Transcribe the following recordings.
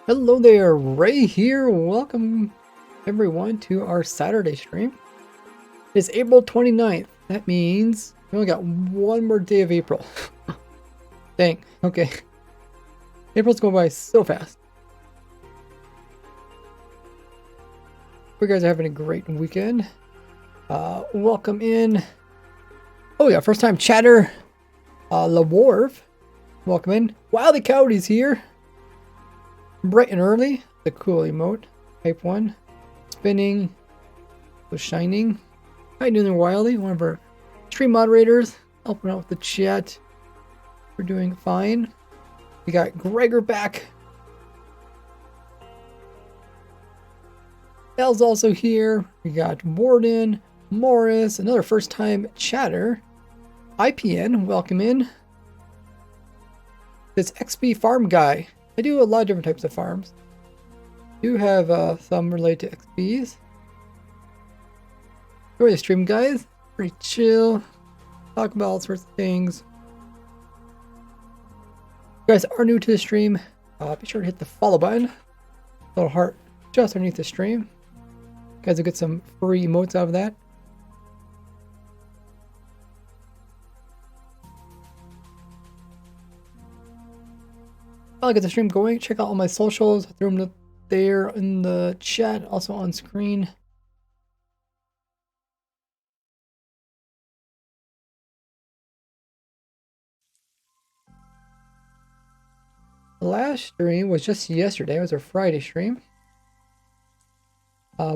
Hello there, Ray here. Welcome everyone to our Saturday stream. It's April 29th. That means we only got one more day of April. Dang, okay. April's going by so fast. Hope you guys are having a great weekend. Welcome in. Oh yeah, first time chatter. LaWarv. Welcome in. Wildy Coyote's here. Bright and early, the cool emote. Type 1. Spinning. Was shining. How you doing there, Wildy? One of our stream moderators. Helping out with the chat. We're doing fine. We got Gregor back. Elle's also here. We got Warden, Morris, another first time chatter. IPN, welcome in. This XP farm guy. I do a lot of different types of farms. Do have some related to XPs. Enjoy the stream, guys. Pretty chill. Talk about all sorts of things. If you guys are new to the stream, be sure to hit the follow button. Little heart just underneath the stream. You guys will get some free emotes out of that. I'll get the stream going. Check out all my socials. I threw them there in the chat, also on screen. The last stream was just yesterday. It was our Friday stream.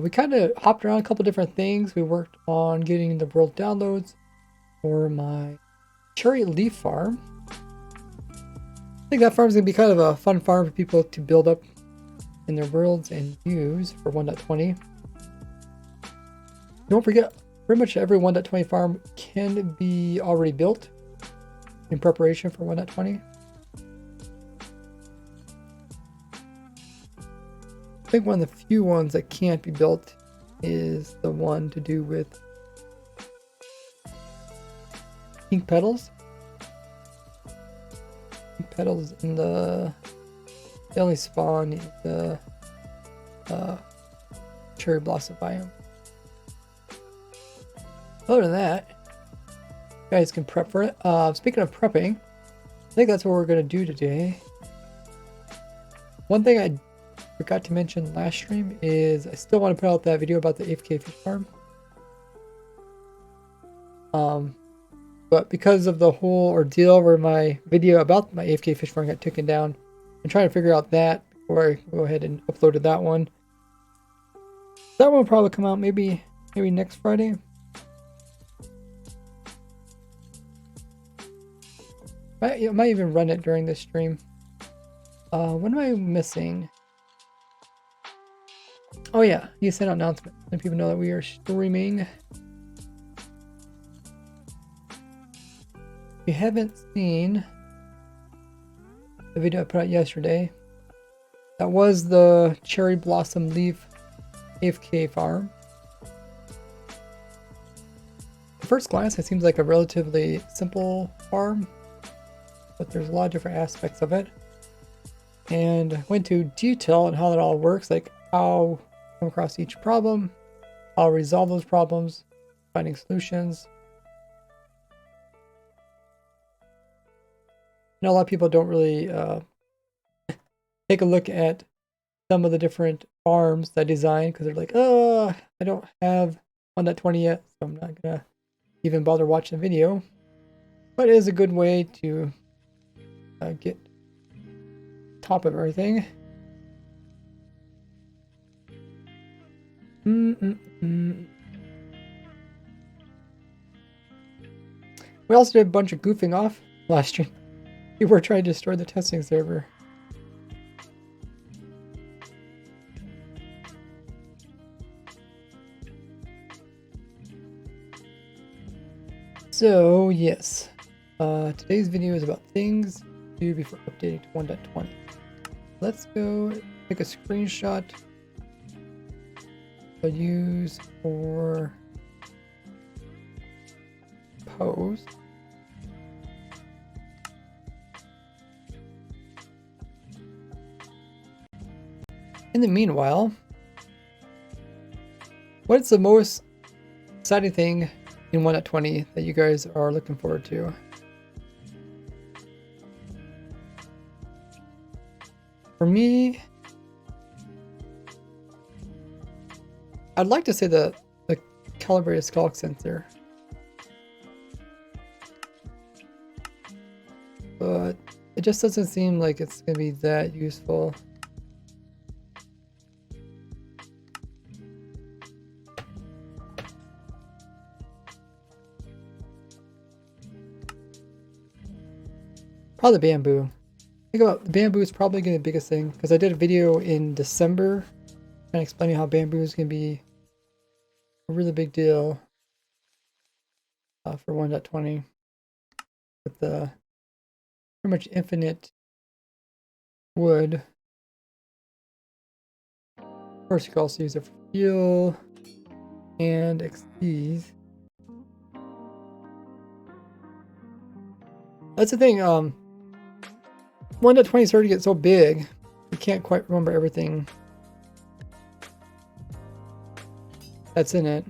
We kind of hopped around a couple different things. We worked on getting the world downloads for my cherry leaf farm. I think that farm is going to be kind of a fun farm for people to build up in their worlds and use for 1.20. Don't forget, pretty much every 1.20 farm can be already built in preparation for 1.20. I think one of the few ones that can't be built is the one to do with pink petals. Pink petals in the they only spawn in the cherry blossom biome. Other than that, you guys can prep for it. Speaking of prepping, I think that's what we're gonna do today. One thing I forgot to mention last stream is I still want to put out that video about the AFK fish farm. But because of the whole ordeal where my video about my AFK fish farm got taken down, I'm trying to figure out that before I go ahead and uploaded that one. That one will probably come out maybe next Friday. I might even run it during this stream. What am I missing? Oh yeah, you sent out an announcement. Let people know that we are streaming. If you haven't seen the video I put out yesterday, that was the cherry blossom leaf AFK farm. At first glance, it seems like a relatively simple farm, but there's a lot of different aspects of it. And I went into detail on how that all works, like how come across each problem, how to resolve those problems, finding solutions. I know a lot of people don't really take a look at some of the different farms that I designed because they're like, oh, I don't have 1.20 yet, so I'm not gonna even bother watching the video. But it is a good way to get top of everything. We also did a bunch of goofing off last stream. We were trying to destroy the testing server. So yes, today's video is about things to do before updating to 1.20. Let's go take a screenshot. I'll use for post. In the meanwhile, what's the most exciting thing in 1.20 that you guys are looking forward to? For me, I'd like to say the calibrated skulk sensor, but it just doesn't seem like it's gonna be that useful. Probably bamboo. Think about bamboo is probably gonna be the biggest thing because I did a video in December kind of explaining how bamboo is gonna be a really big deal for 1.20 with the pretty much infinite wood. Of course, you can also use it for fuel and XPs. That's the thing. 1.20 started to get so big, you can't quite remember everything that's in it.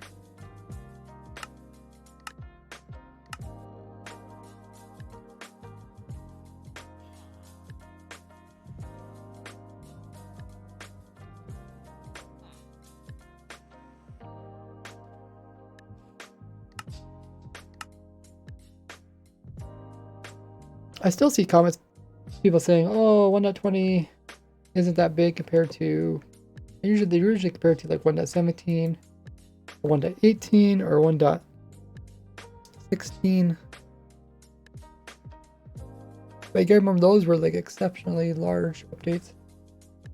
I still see comments, people saying, "Oh, 1.20 isn't that big compared to." They usually compare to like 1.17, or 1.18, or 1.16. But I remember those were like exceptionally large updates.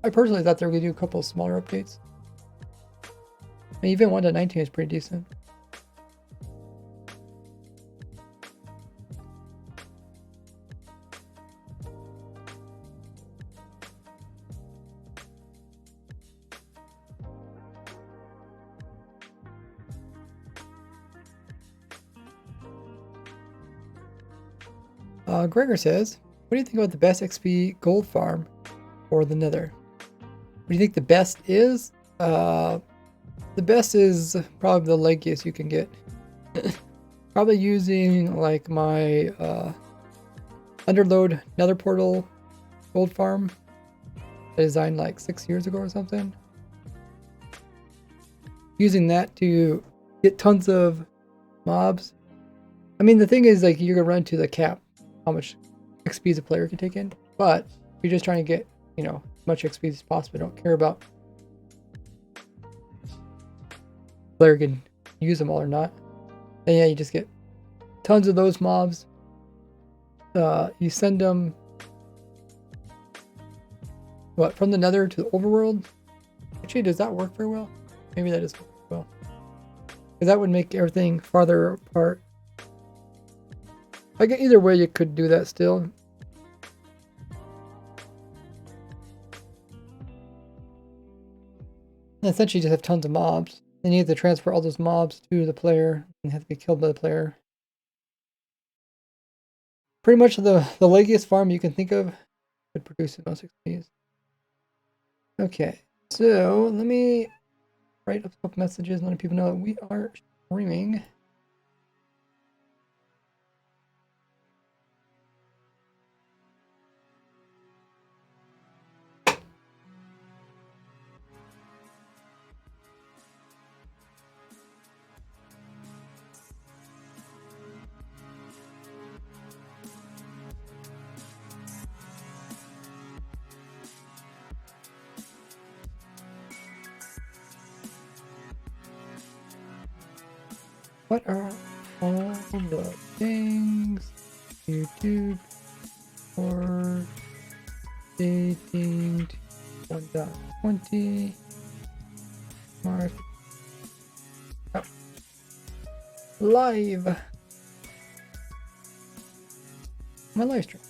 I personally thought they were gonna do a couple of smaller updates. And even 1.19 is pretty decent. Gregor says, what do you think about the best XP gold farm or the nether? What do you think the best is? The best is probably the leggiest you can get. Probably using like my underload nether portal gold farm I designed like 6 years ago or something. Using that to get tons of mobs. I mean, the thing is, like, you're gonna run to the cap how much XP a player can take in, but if you're just trying to get, you know, as much XP as possible, don't care about player can use them all or not, then yeah, you just get tons of those mobs. You send them from the nether to the overworld. Actually, does that work very well? Maybe that doesn't work well, because that would make everything farther apart. Like, either way, you could do that still. And essentially, just have tons of mobs. Then you have to transfer all those mobs to the player and have to be killed by the player. Pretty much the leggiest farm you can think of would produce the most XPs. Okay, so let me write up a couple messages and let people know that we are streaming. What are all the things YouTube for dating 1.20 Mark live? My live stream.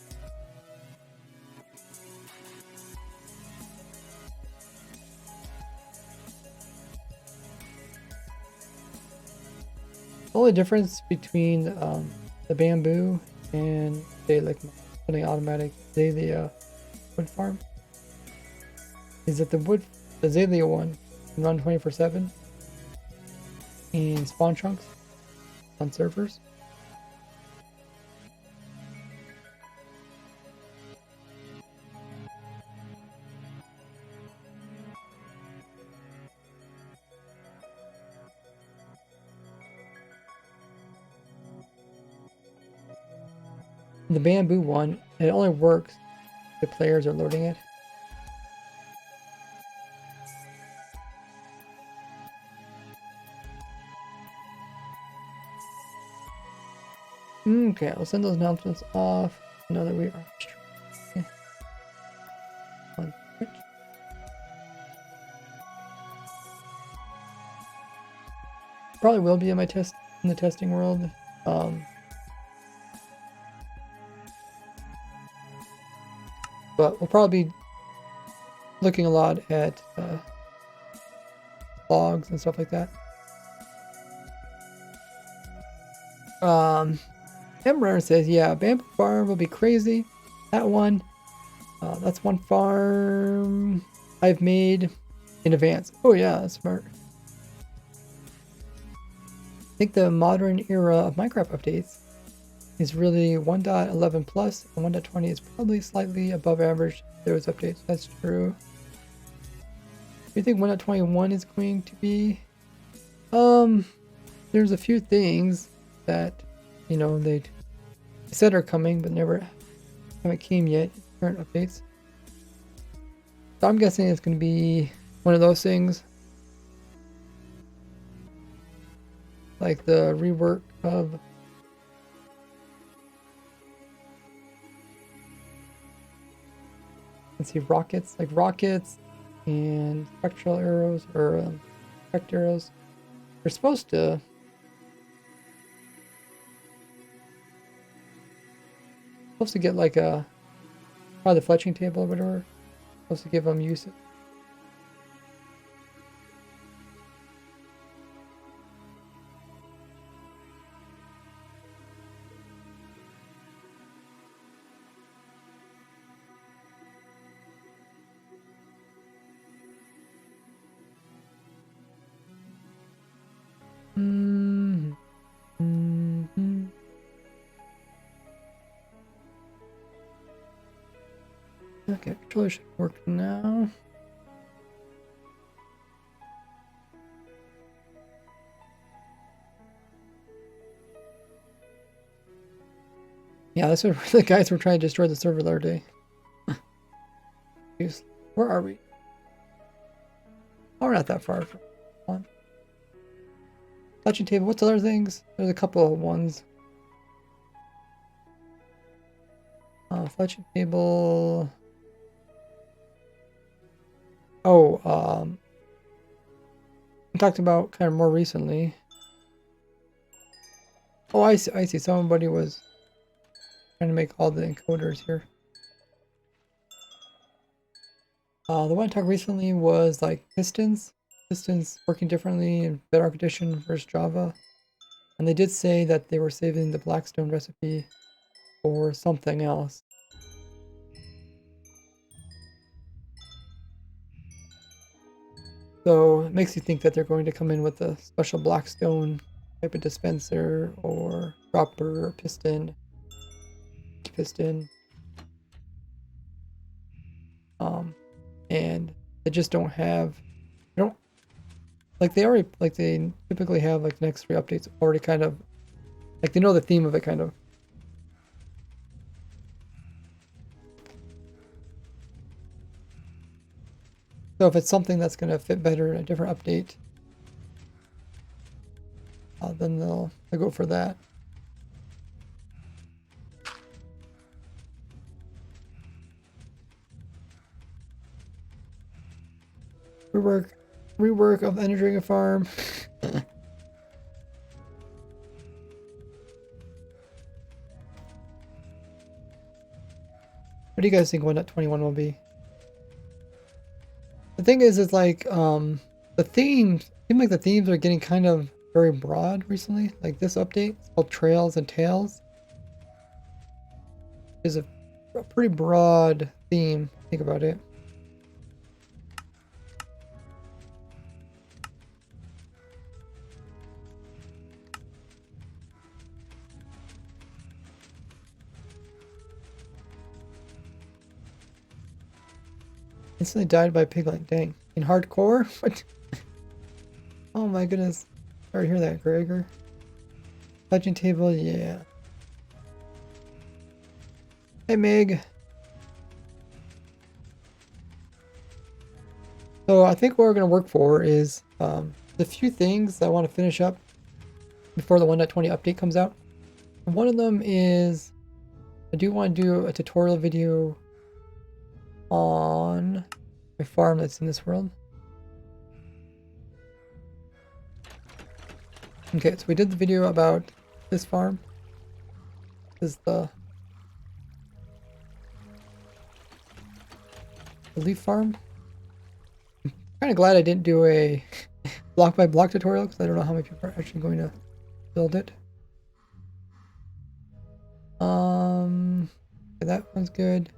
The only difference between the bamboo and say like putting automatic the wood farm is that the wood The Azalea one can run 24/7 in spawn chunks on servers. The bamboo one, it only works if the players are loading it. Okay, I'll send those announcements off. Know that we are on Twitch. Probably will be in my in the testing world. But we'll probably be looking a lot at logs and stuff like that. Emrer says, yeah, Bamboo Farm will be crazy. That one, that's one farm I've made in advance. Oh yeah, that's smart. I think the modern era of Minecraft updates is really 1.11 plus, and 1.20 is probably slightly above average. Those updates, that's true. Do you think 1.21 is going to be? There's a few things that, you know, they said are coming, but haven't came yet. Current updates. So I'm guessing it's going to be one of those things, like the rework of let's see, rockets and spectral arrows or spect arrows. They're supposed to get like probably the fletching table or whatever. Supposed to give them use. Okay, controller should work now. Yeah, this is the guys were trying to destroy the server the other day. Where are we? Oh, we're not that far from one. Fletching table, what's other things? There's a couple of ones. Fletching table. Oh, I talked about kind of more recently. Oh, I see. Somebody was trying to make all the encoders here. The one I talked recently was like pistons working differently in Bedrock Edition versus Java. And they did say that they were saving the Blackstone recipe for something else. So it makes you think that they're going to come in with a special Blackstone type of dispenser or dropper or piston. And they just don't have, they typically have like the next 3 updates already kind of, like they know the theme of it kind of. So if it's something that's going to fit better in a different update, then they'll go for that. Rework of entering a farm. What do you guys think 1.21 will be? The thing is, it's like the themes seem like the themes are getting kind of very broad recently. Like this update, it's called Trails and Tales. Is a pretty broad theme. Think about it. Instantly died by a piglet. Dang. In hardcore? What? Oh my goodness. Sorry to hear that, Gregor. Touching table, yeah. Hey, Meg. So I think what we're going to work for is the few things I want to finish up before the 1.20 update comes out. And one of them is I do want to do a tutorial video on a farm that's in this world. Okay, so we did the video about this farm. This is the leaf farm. I'm kind of glad I didn't do a block by block tutorial because I don't know how many people are actually going to build it. Okay, that one's good.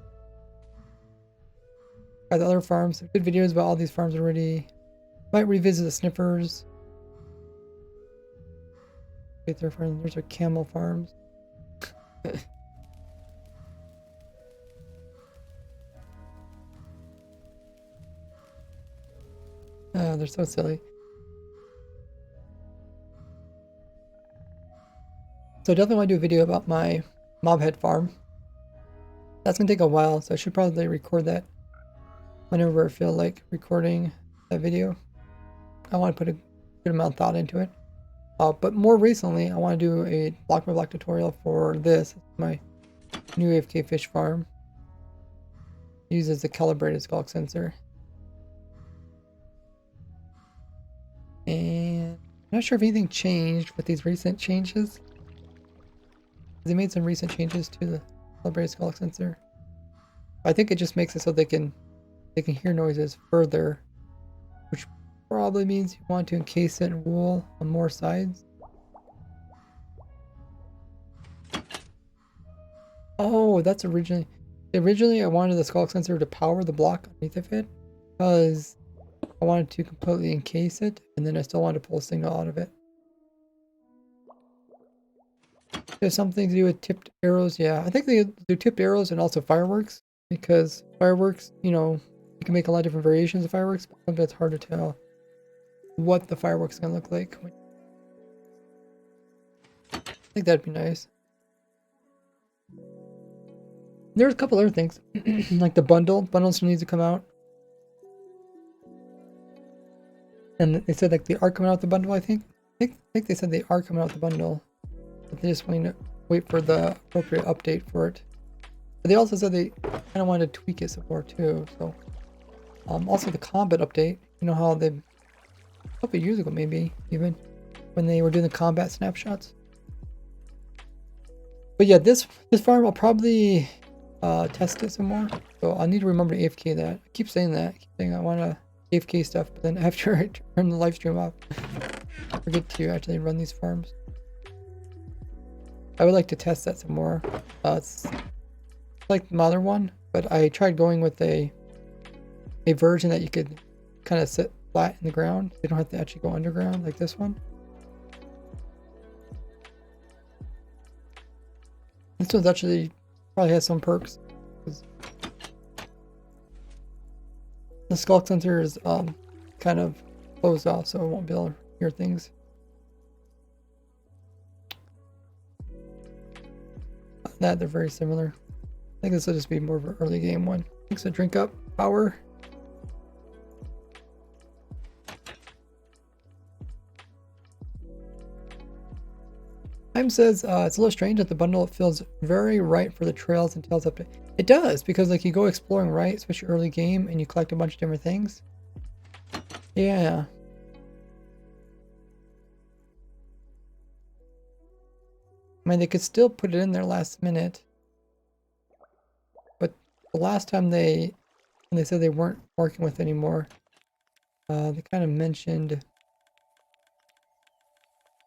Got the other farms. Good videos about all these farms already. Might revisit the sniffers. Okay, there's our camel farms. Oh, they're so silly. So definitely want to do a video about my mobhead farm. That's gonna take a while, so I should probably record that whenever I feel like recording that video. I want to put a good amount of thought into it. But more recently, I want to do a block by block tutorial for this. My new AFK fish farm. Uses the calibrated skulk sensor. And I'm not sure if anything changed with these recent changes. They made some recent changes to the calibrated skulk sensor. I think it just makes it so they can hear noises further, which probably means you want to encase it in wool on more sides. Oh, that's originally I wanted the skulk sensor to power the block underneath of it because I wanted to completely encase it, and then I still wanted to pull a signal out of it. There's something to do with tipped arrows. Yeah, I think they do tipped arrows and also fireworks, because fireworks, you know, you can make a lot of different variations of fireworks, but sometimes it's hard to tell what the fireworks is going to look like. I think that'd be nice. There's a couple other things, like the bundle still needs to come out. And they said like they are coming out with the bundle, I think. I think they said they are coming out with the bundle. But they just want to wait for the appropriate update for it. But they also said they kind of wanted to tweak it some more too. So, also the combat update. You know how they, a couple years ago maybe even, when they were doing the combat snapshots. But yeah, this farm I'll probably test it some more. So I'll need to remember to AFK that. I keep saying that. I keep saying I want to AFK stuff, but then after I turn the live stream off, I forget to actually run these farms. I would like to test that some more. It's like the other one, but I tried going with a version that you could kind of sit flat in the ground. You don't have to actually go underground like this one. This one's actually probably has some perks. The skulk sensor is kind of closed off, so I won't be able to hear things. That they're very similar. I think this will just be more of an early game one. Thanks to drink up power. Time says it's a little strange that the bundle feels very right for the trails and tails update. It does, because like you go exploring, right, especially early game, and you collect a bunch of different things. Yeah. I mean, they could still put it in there last minute. But the last time when they said they weren't working with it anymore, they kind of mentioned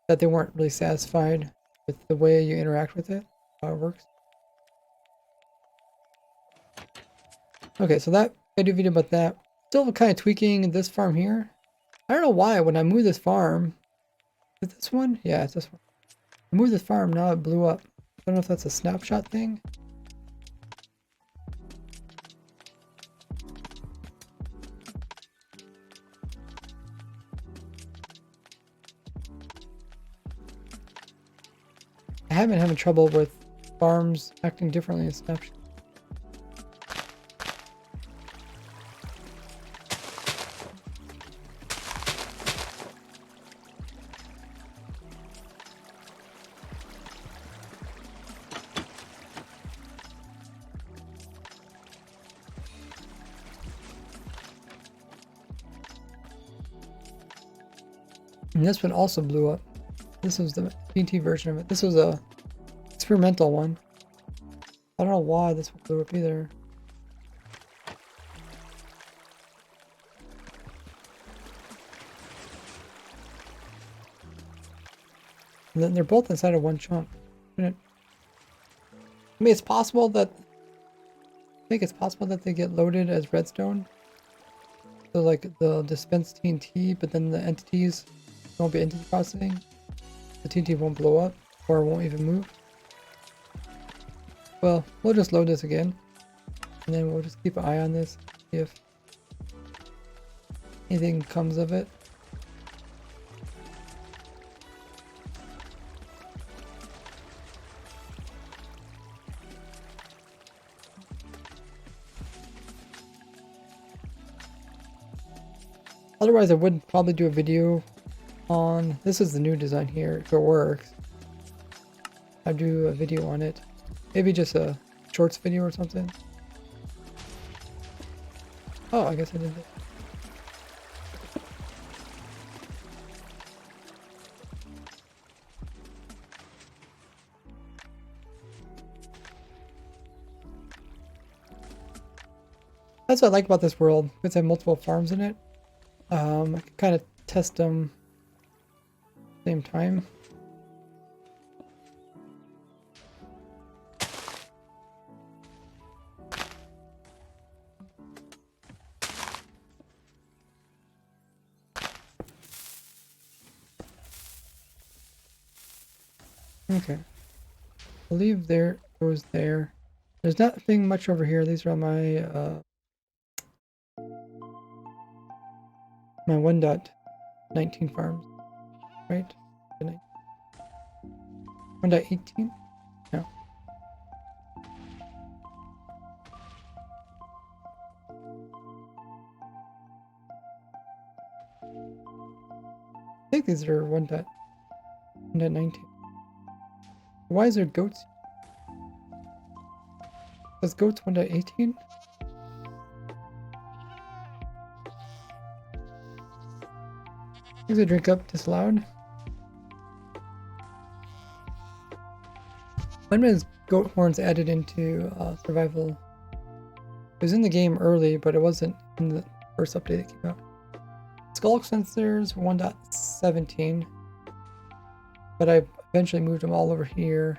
that they weren't really satisfied with the way you interact with it, how it works. Okay, so that I do a video about that. Still kind of tweaking this farm here. I don't know why when I move this farm, is it this one? Yeah, it's this one. I moved this farm, now it blew up. I don't know if that's a snapshot thing. I have been having trouble with farms acting differently in Snapshot. And this one also blew up. This was the TNT version of it. This was a experimental one. I don't know why this one blew up either. And then they're both inside of one chunk. I mean, it's possible that they get loaded as redstone. So like they'll dispense TNT, but then the entities won't be entity processing. The TNT won't blow up or won't even move. Well, we'll just load this again, and then we'll just keep an eye on this, see if anything comes of it. Otherwise, I would probably do a video on, this is the new design here, if it works. I'd do a video on it. Maybe just a shorts video or something. Oh, I guess I did that. That's what I like about this world, because I have multiple farms in it. I can kind of test them at the same time. Okay. I believe there goes there. There's nothing much over here. These are my my 1.19 farms, right? 1.18? No. I think these are 1.19. Why is there goats? Does goats 1.18? Is a drink up disallowed? When was goat horns added into survival? It was in the game early, but it wasn't in the first update that came out. Skull sensors 1.17, but I eventually moved them all over here.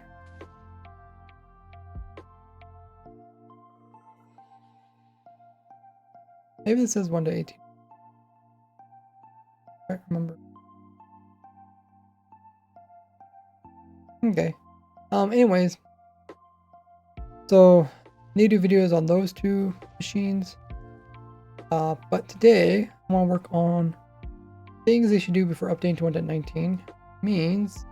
Maybe this is 1.18. I can't remember. Okay. Anyways, so need to do videos on those two machines. But today I want to work on things they should do before updating to 1.19. Means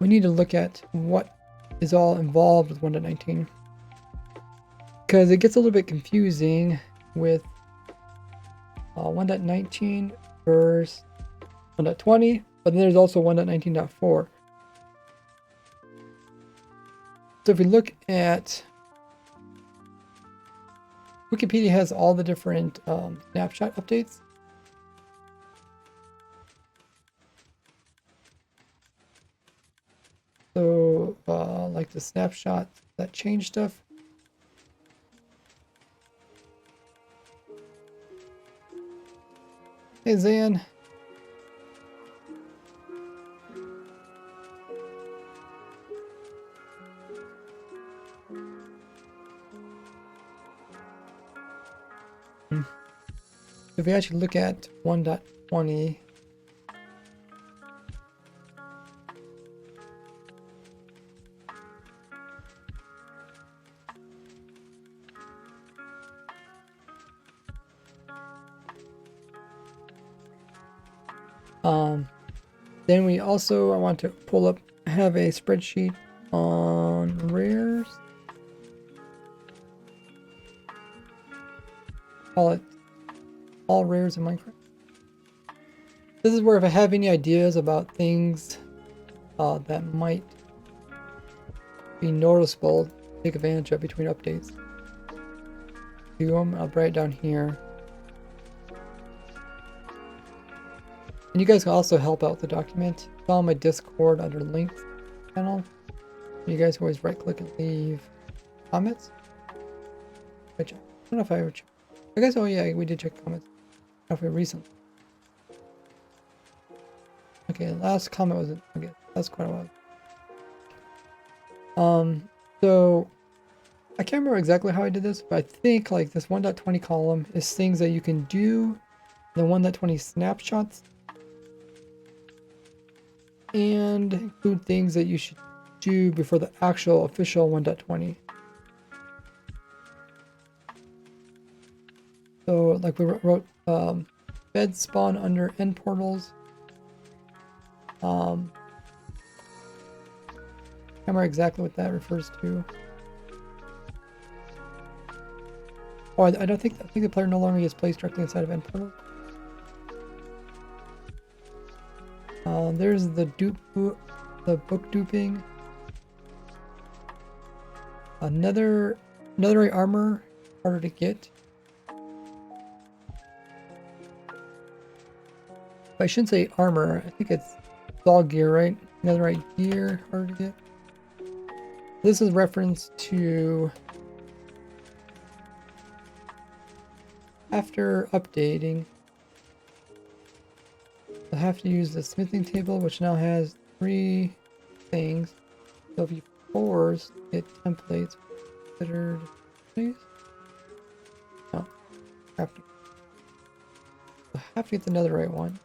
we need to look at what is all involved with 1.19, because it gets a little bit confusing with 1.19 versus 1.20, but then there's also 1.19.4. So if we look at Wikipedia, has all the different snapshot updates. So like the snapshot that change stuff. Hey Zan. If we actually look at 1.20, Then we also, I want to pull up, have a spreadsheet on rares. Call it all rares in Minecraft. This is where if I have any ideas about things that might be noticeable, take advantage of between updates. Do them, I'll write it down here. And you guys can also help out the document. It's on my Discord under links channel. You guys always right click and leave comments. Which I don't know if I ever checked. I guess, oh yeah, we did check comments. I don't know if recently. Okay, last comment was, okay, that's quite a while. So I can't remember exactly how I did this, but I think like this 1.20 column is things that you can do, the 1.20 snapshots, and include things that you should do before the actual official 1.20. So like we wrote beds spawn under end portals. Can't remember exactly what that refers to. Oh, I don't think, I think the player no longer gets placed directly inside of end portal. There's the book duping. Netherite armor, harder to get. I shouldn't say armor, I think it's all gear, right? Netherite gear, harder to get. This is reference to after updating, I have to use the smithing table, which now has 3 things. So if you force get templates considered, please. No, have to. I have to get the netherite one.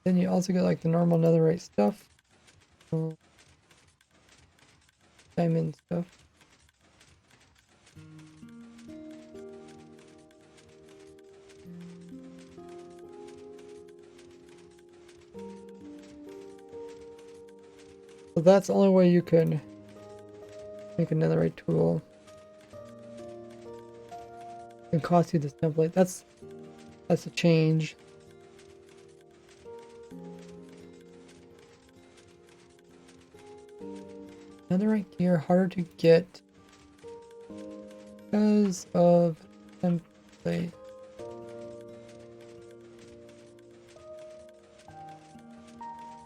Then you also get like the normal netherite stuff, diamond stuff. So that's the only way you can make a netherite tool. It can cost you this template. That's a change. Netherite gear harder to get because of template.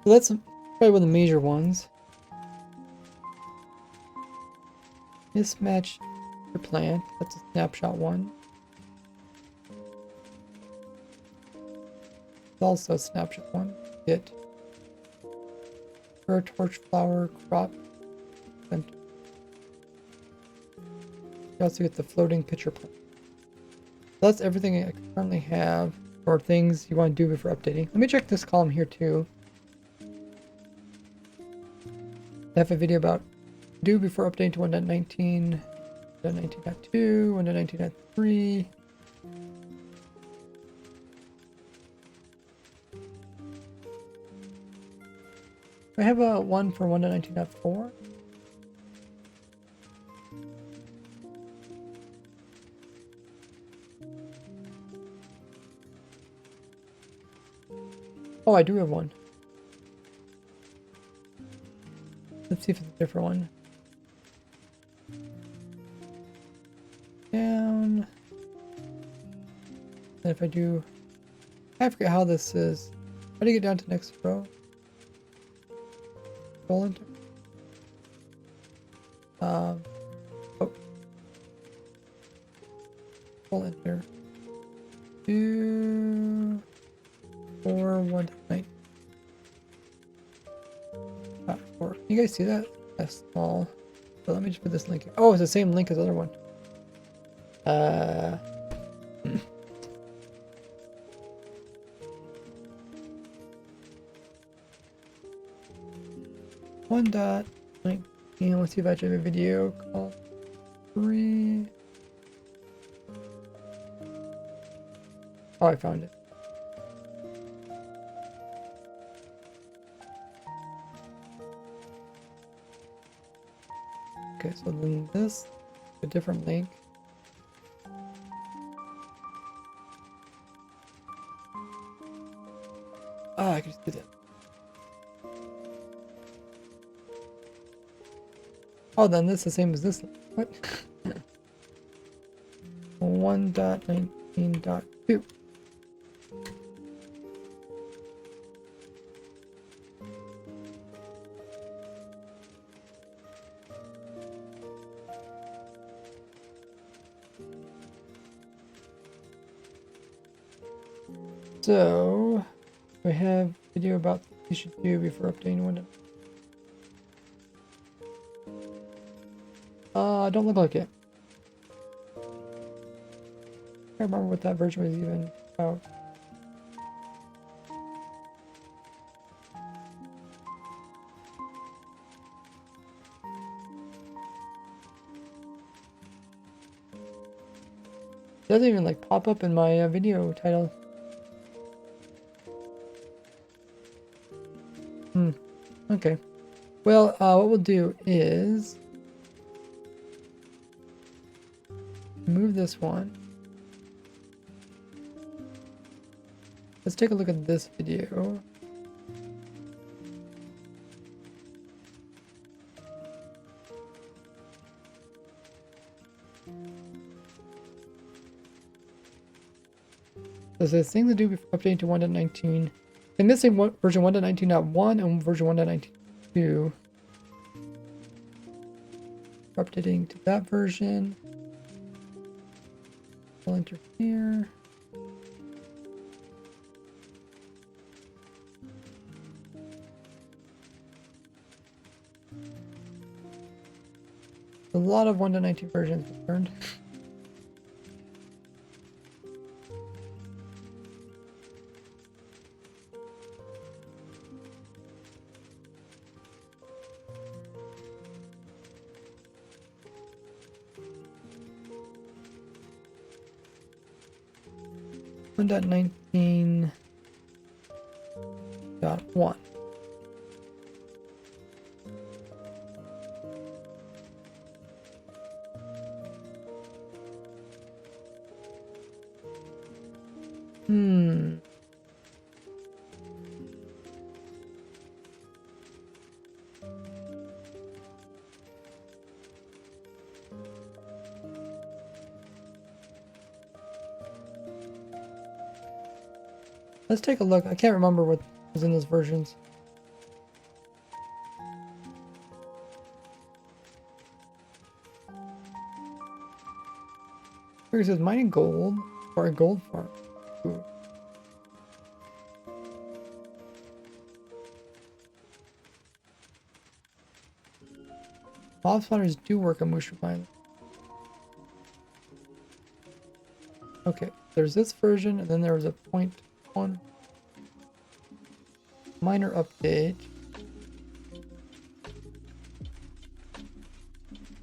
So that's probably one of the major ones. Mismatch your plant. That's a snapshot one. It's also a snapshot one. Get her torch flower crop. And you also get the floating pitcher plant. That's everything I currently have for things you want to do before updating. Let me check this column here too. I have a video about do before updating to 1.19, 1.19.2, 1.19.3. I have a one for 1.19.4. Oh, I do have one. Let's see if it's a different one. Down. And if I do, I forget how this is. How do you get down to the next row? Roll enter. Oh. Roll enter. 2, 4, 1, 9. 4. You guys see that? That's small. So let me just put this link here. Oh, it's the same link as the other one. One dot 19. Let's see if I actually have a video called 3. Oh, I found it. Okay, so then this, a different link. Ah, I can just do that. Oh, then this is the same as this. What? 1.19.2. So, we have a video about what you should do before updating Windows. Don't look like it. I can't remember what that version was even about. It doesn't even like pop up in my video title. Okay. Well, what we'll do is move this one. Let's take a look at this video. So it says things to do before updating to 1.19. I'm missing version 1.19.1 and version 1.19.2. Updating to that version. I'll enter here. A lot of 1.19 versions returned. One dot 19.1. Let's take a look. I can't remember what was in those versions. Here it says mining gold for a gold farm. Ooh. Mob spawners do work on Mushroom Island. Okay, there's this version, and then there was a 0.1 minor update.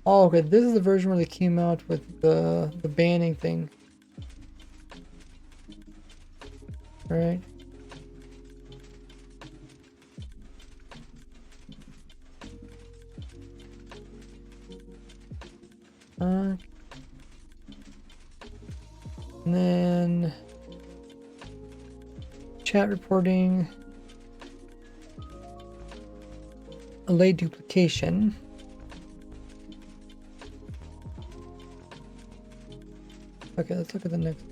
Oh, okay, this is the version where they came out with the banning thing. Right? And then chat reporting, allay duplication. Okay, let's look at the next.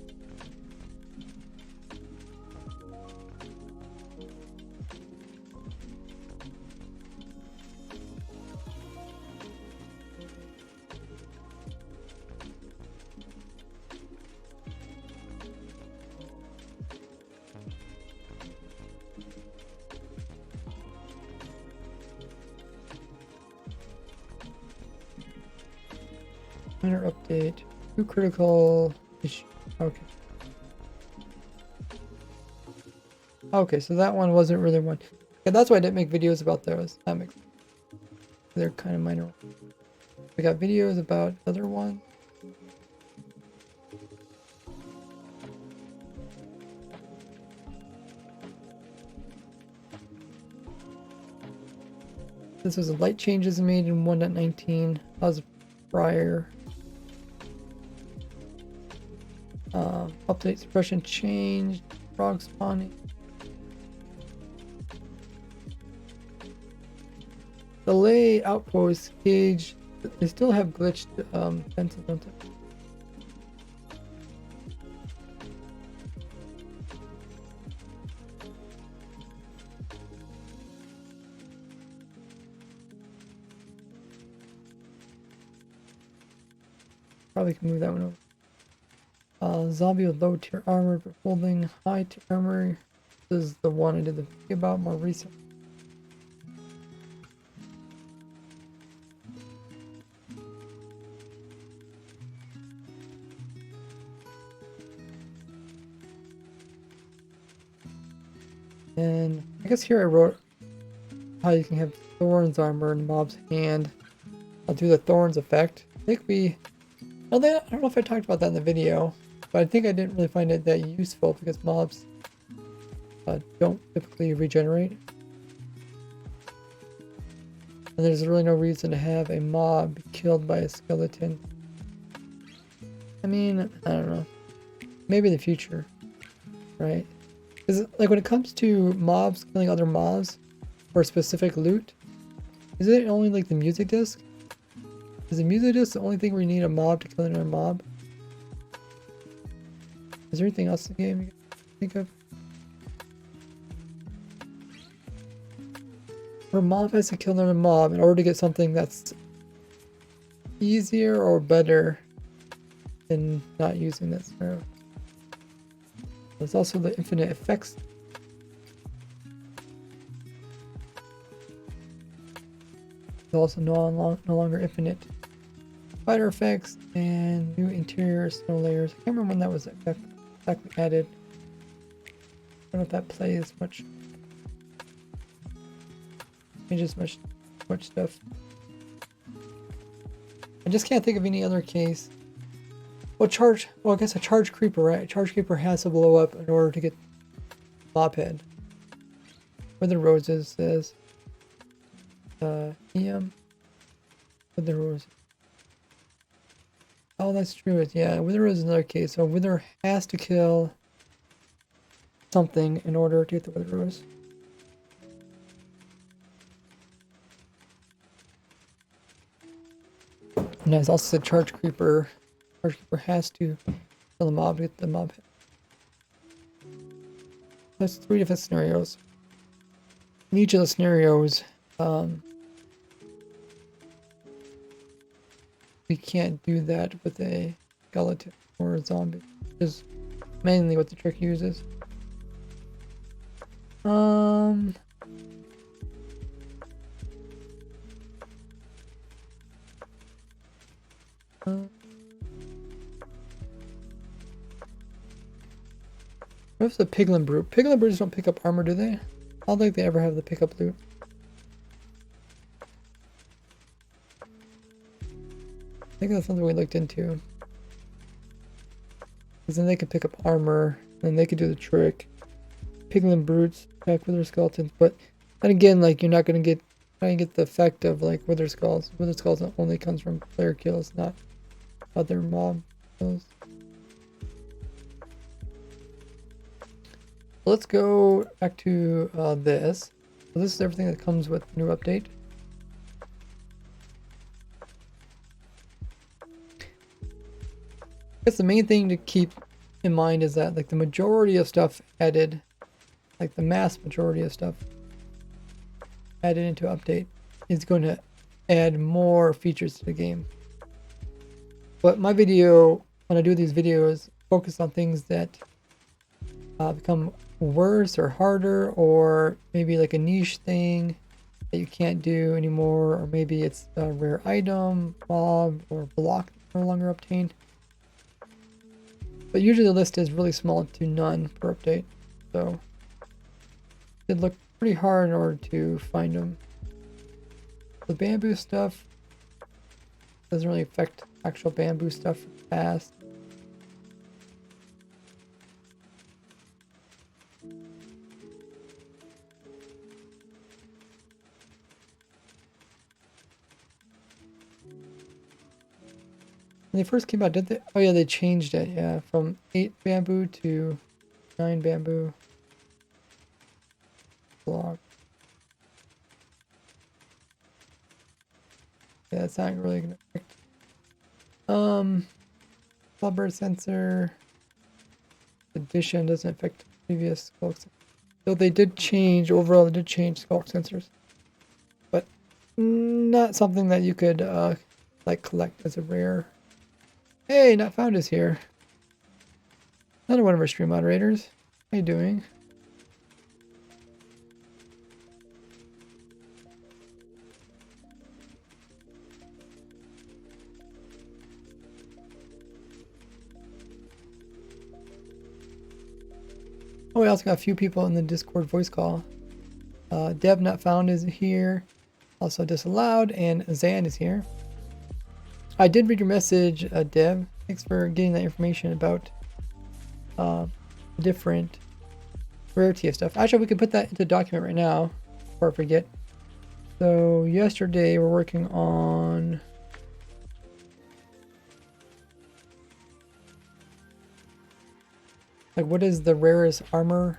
Minor update. Too critical issue. Okay. Okay, so that one wasn't really one. Yeah, that's why I didn't make videos about those. That makes sense. They're kind of minor. We got videos about other ones. This was a light changes made in 1.19. That was prior. Update suppression changed. Frog spawning. Delay outpost cage. They still have glitched fences, don't they? Probably can move that one over. Zombie with low tier armor but holding high tier armor. This is the one I did the video about more recent. And I guess here I wrote how you can have Thorns armor in mob's hand. I'll do the Thorns effect. I think I don't know if I talked about that in the video, but I think I didn't really find it that useful because mobs don't typically regenerate. And there's really no reason to have a mob be killed by a skeleton. I mean, I don't know. Maybe in the future, right? Because like when it comes to mobs killing other mobs for specific loot, is it only like the music disc? Is the music disc the only thing where you need a mob to kill another mob? Is there anything else in the game you can think of? Where a mob has to kill another mob in order to get something that's easier or better than not using this arrow. There's also the infinite effects. There's also no longer infinite spider effects and new interior snow layers. I can't remember when that was exactly added. I don't know if that plays much. Changes much stuff. I just can't think of any other case. Well, I guess a charge creeper, right? A charge creeper has to blow up in order to get mob head. Where the roses says, EM. Where the rose. Oh, that's true. Yeah, Wither Rose is another case. So Wither has to kill something in order to get the Wither Rose. And as also said, Charge Creeper. Charge Creeper has to kill the mob to get the mob hit. That's 3 different scenarios. In each of the scenarios, we can't do that with a skeleton or a zombie, which is mainly what the trick uses. What's the Piglin Brute? Piglin Brutes don't pick up armor, do they? I don't think they ever have the pickup loot. I think that's something we looked into. Because then they could pick up armor, and they could do the trick. Piglin Brutes attack Wither Skeletons, but then again, like you're not gonna get the effect of like Wither Skulls. Wither Skulls only comes from player kills, not other mob kills. Let's go back to this. So this is everything that comes with the new update. I guess the main thing to keep in mind is that like the majority of stuff added, like the mass majority of stuff added into update is going to add more features to the game. But my video, when I do these videos, focus on things that become worse or harder, or maybe like a niche thing that you can't do anymore, or maybe it's a rare item, mob, or block no longer obtained. But usually the list is really small to none per update, so it looked pretty hard in order to find them. The bamboo stuff doesn't really affect actual bamboo stuff fast. When they first came out, did they? Oh yeah, they changed it. Yeah, from 8 bamboo to 9 bamboo block. Yeah, that's not really gonna affect. Flubber sensor addition doesn't affect previous skulk sensors. So they did change overall. They did change skulk sensors, but not something that you could like collect as a rare. Hey, Not Found is here. Another one of our stream moderators. How you doing? Oh, we also got a few people in the Discord voice call. Deb Not Found is here. Also Disallowed, and Zan is here. I did read your message, Deb. Thanks for getting that information about different rarity of stuff. Actually, we can put that into document right now before I forget. So yesterday we're working on like what is the rarest armor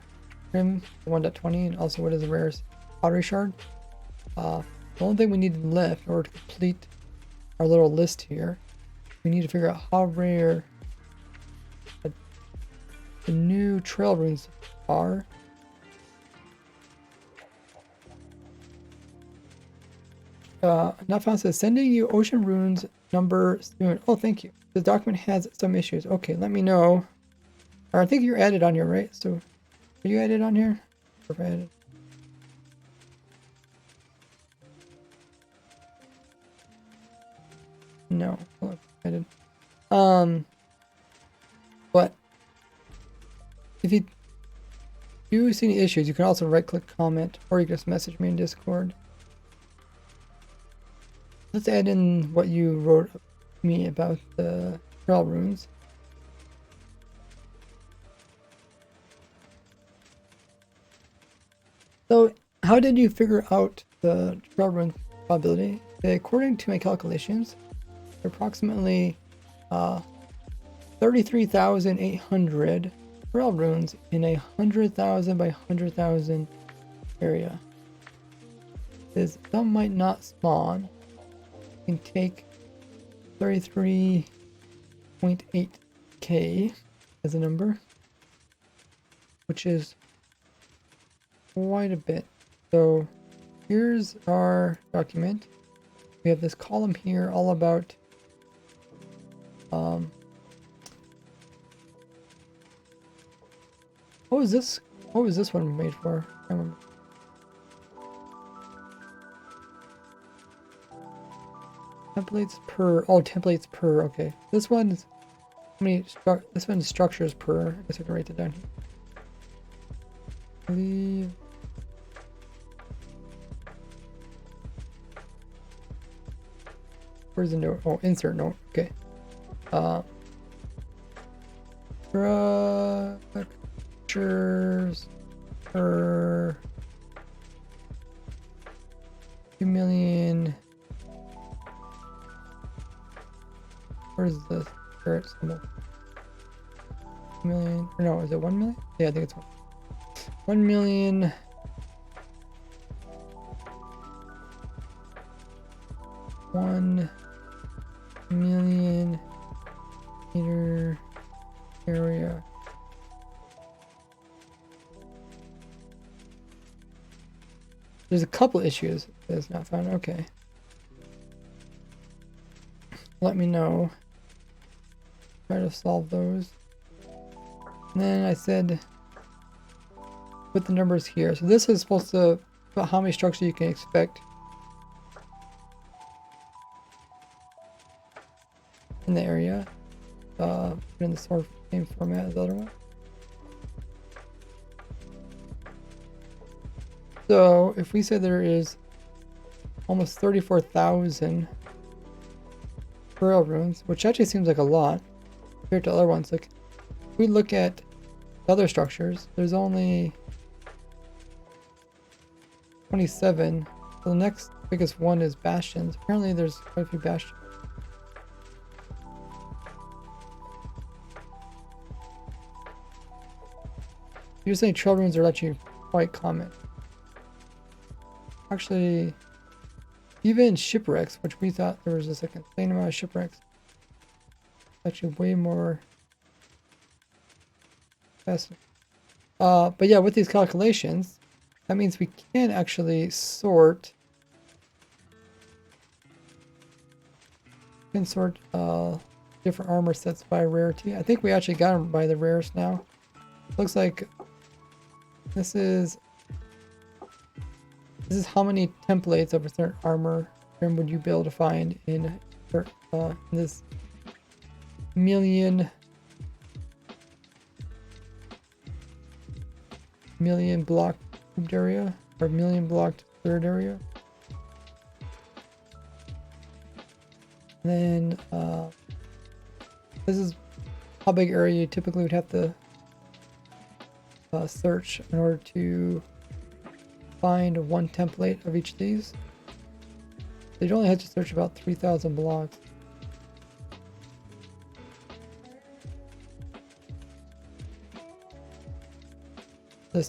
trim, 1.20, and also what is the rarest pottery shard. The only thing we need left in order to complete our little list here, we need to figure out how rare the new trail runes are. Not Found says, sending you ocean runes number soon. Oh, thank you. The document has some issues. Okay, let me know. Or I think you're added on here, right? So, are you added on here? Or added? No, look, added. But if you do see any issues, you can also right-click comment, or you can just message me in Discord. Let's add in what you wrote me about the trail runes. So, how did you figure out the trail rune probability? According to my calculations, approximately 33,800 trail runes in a 100,000 by 100,000 area. Some might not spawn. You can take 33.8k as a number, which is quite a bit. So here's our document. We have this column here all about what was this one made for? I don't remember. Templates per, templates per, okay. This one's this one's structures per. I guess I can write that down here. I believe where's the note? Oh, insert note. Okay. Structures per 2 million. Where's the caret symbol? 2 million. Or no, is it 1 million? Yeah, I think it's 1 million. 1 million meter area. There's a couple issues that's not found. Okay. Let me know. Try to solve those. And then I said put the numbers here. So this is supposed to about how many structures you can expect in the area. In the same format as the other one. So if we say there is almost 34,000 trail runes, which actually seems like a lot compared to other ones. Like if we look at other structures, there's only 27. So the next biggest one is bastions. Apparently there's quite a few bastions. You're saying trail runes are actually quite common. Actually, even shipwrecks, which we thought there was just like a insane amount of shipwrecks, actually way more fascinating. But yeah, with these calculations, that means we can actually sort. We can sort different armor sets by rarity. I think we actually got them by the rarest now. Looks like this is how many templates of a certain armor trim would you be able to find in this million block area or million blocked third area. And then this is how big area you typically would have to search in order to find one template of each of these. So you'd only have to search about 3,000 blocks. The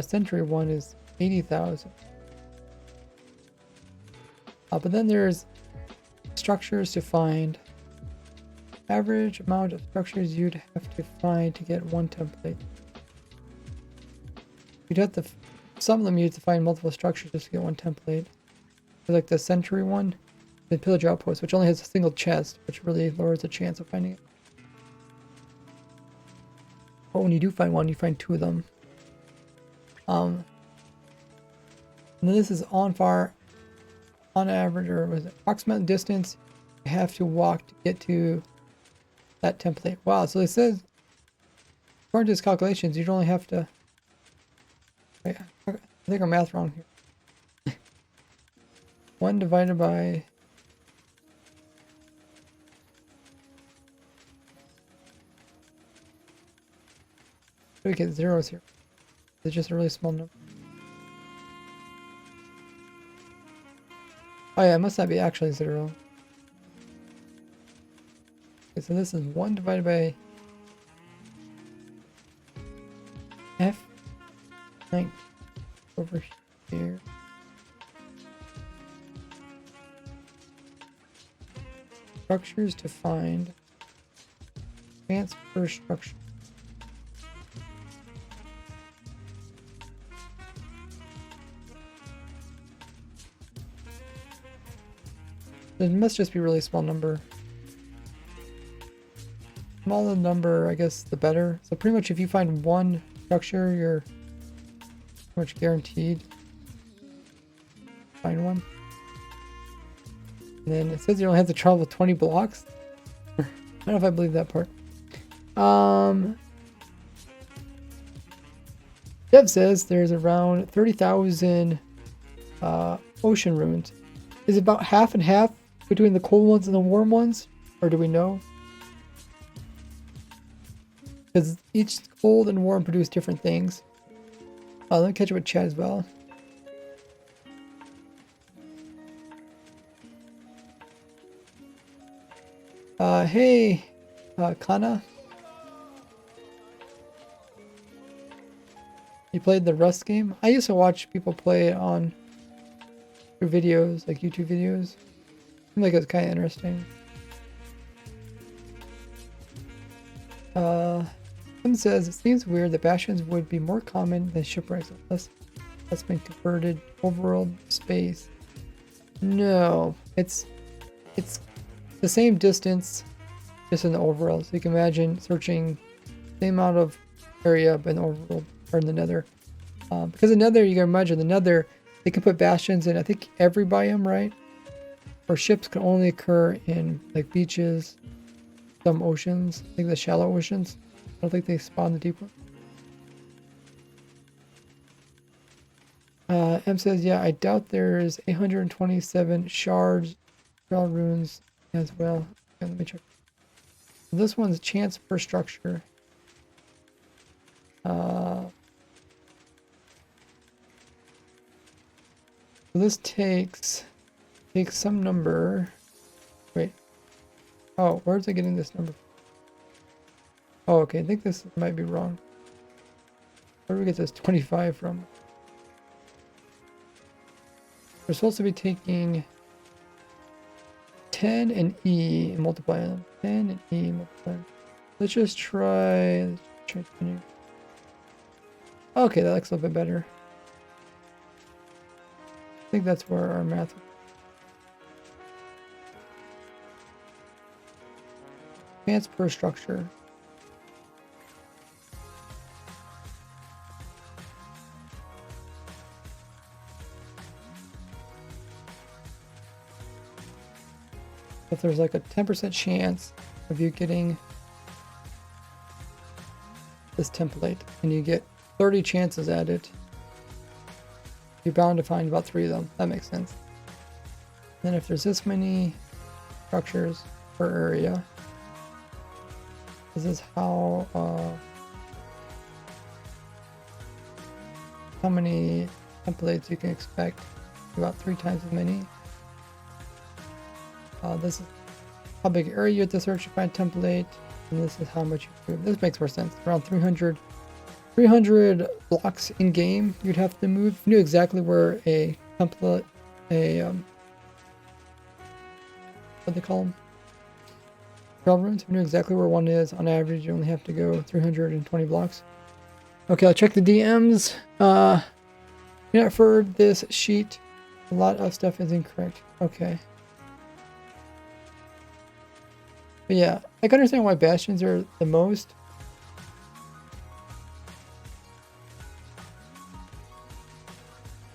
century one is 80,000. But then there's structures to find. Average amount of structures you'd have to find to get one template. You'd have to, some of them you have to find multiple structures just to get one template. Like the century one, the pillage outpost, which only has a single chest, which really lowers the chance of finding it. But when you do find one, you find two of them. And then this is on average, or was it approximate distance you have to walk to get to that template. Wow, so it says, according to his calculations, you'd only have to, wait, I think our math's wrong here. 1 divided by, we get zeros here. It's just a really small number. Oh yeah, it must not be actually 0. Okay, so this is 1 divided by F9 over here. Structures to find. Transfer structure. It must just be a really small number. Smaller the number, I guess, the better. So pretty much if you find one structure, you're pretty much guaranteed to find one. And then it says you only have to travel 20 blocks. I don't know if I believe that part. Dev says there's around 30,000 ocean runes. Is it about half and half between the cold ones and the warm ones? Or do we know? Because each cold and warm produce different things. Let me catch up with chat as well. Hey, Kana. You played the Rust game? I used to watch people play it on videos, like YouTube videos. I think it's kind of interesting. Tim says, it seems weird that bastions would be more common than shipwrecks unless that's been converted overworld space. No, it's the same distance, just in the overworld. So you can imagine searching the same amount of area but in the overworld or in the nether. Because the nether, you can imagine the nether, they can put bastions in, I think, every biome, right? Or ships can only occur in like beaches, some oceans, like the shallow oceans. I don't think they spawn the deep one. M says, yeah, I doubt there's 827 shards, runes as well. Okay, let me check. This one's chance per structure. So this takes some number. Wait. Oh, where's it getting this number? Oh, okay. I think this might be wrong. Where do we get this 25 from? We're supposed to be taking 10 and E and multiplying them. 10 and E multiplying. Let's just try 20. Okay, that looks a little bit better. I think that's where our math. Chance per structure. If there's like a 10% chance of you getting this template and you get 30 chances at it, you're bound to find about 3 of them. That makes sense. Then if there's this many structures per area, this is how many templates you can expect. About 3 times as many. This is how big area you have to search to find a template, and this is how much you move. This makes more sense. Around 300 blocks in game you'd have to move. You knew exactly where a template, what they call them? Trail runes. You knew exactly where one is. On average, you only have to go 320 blocks. Okay, I'll check the DMs. For this sheet, a lot of stuff is incorrect. Okay. But yeah, I can understand why bastions are the most.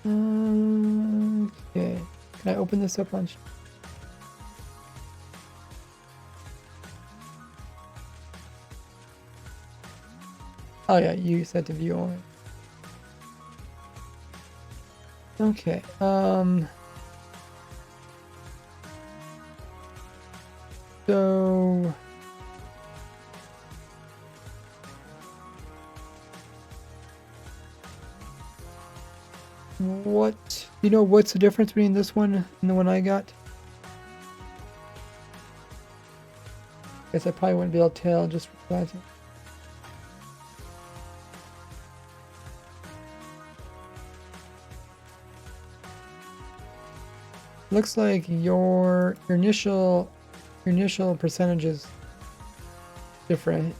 Okay. Can I open this up on... Oh yeah, you said to view only. Okay, so... what's the difference between this one and the one I got? Guess I probably wouldn't be able to tell just realizing. Looks like your initial percentage is different.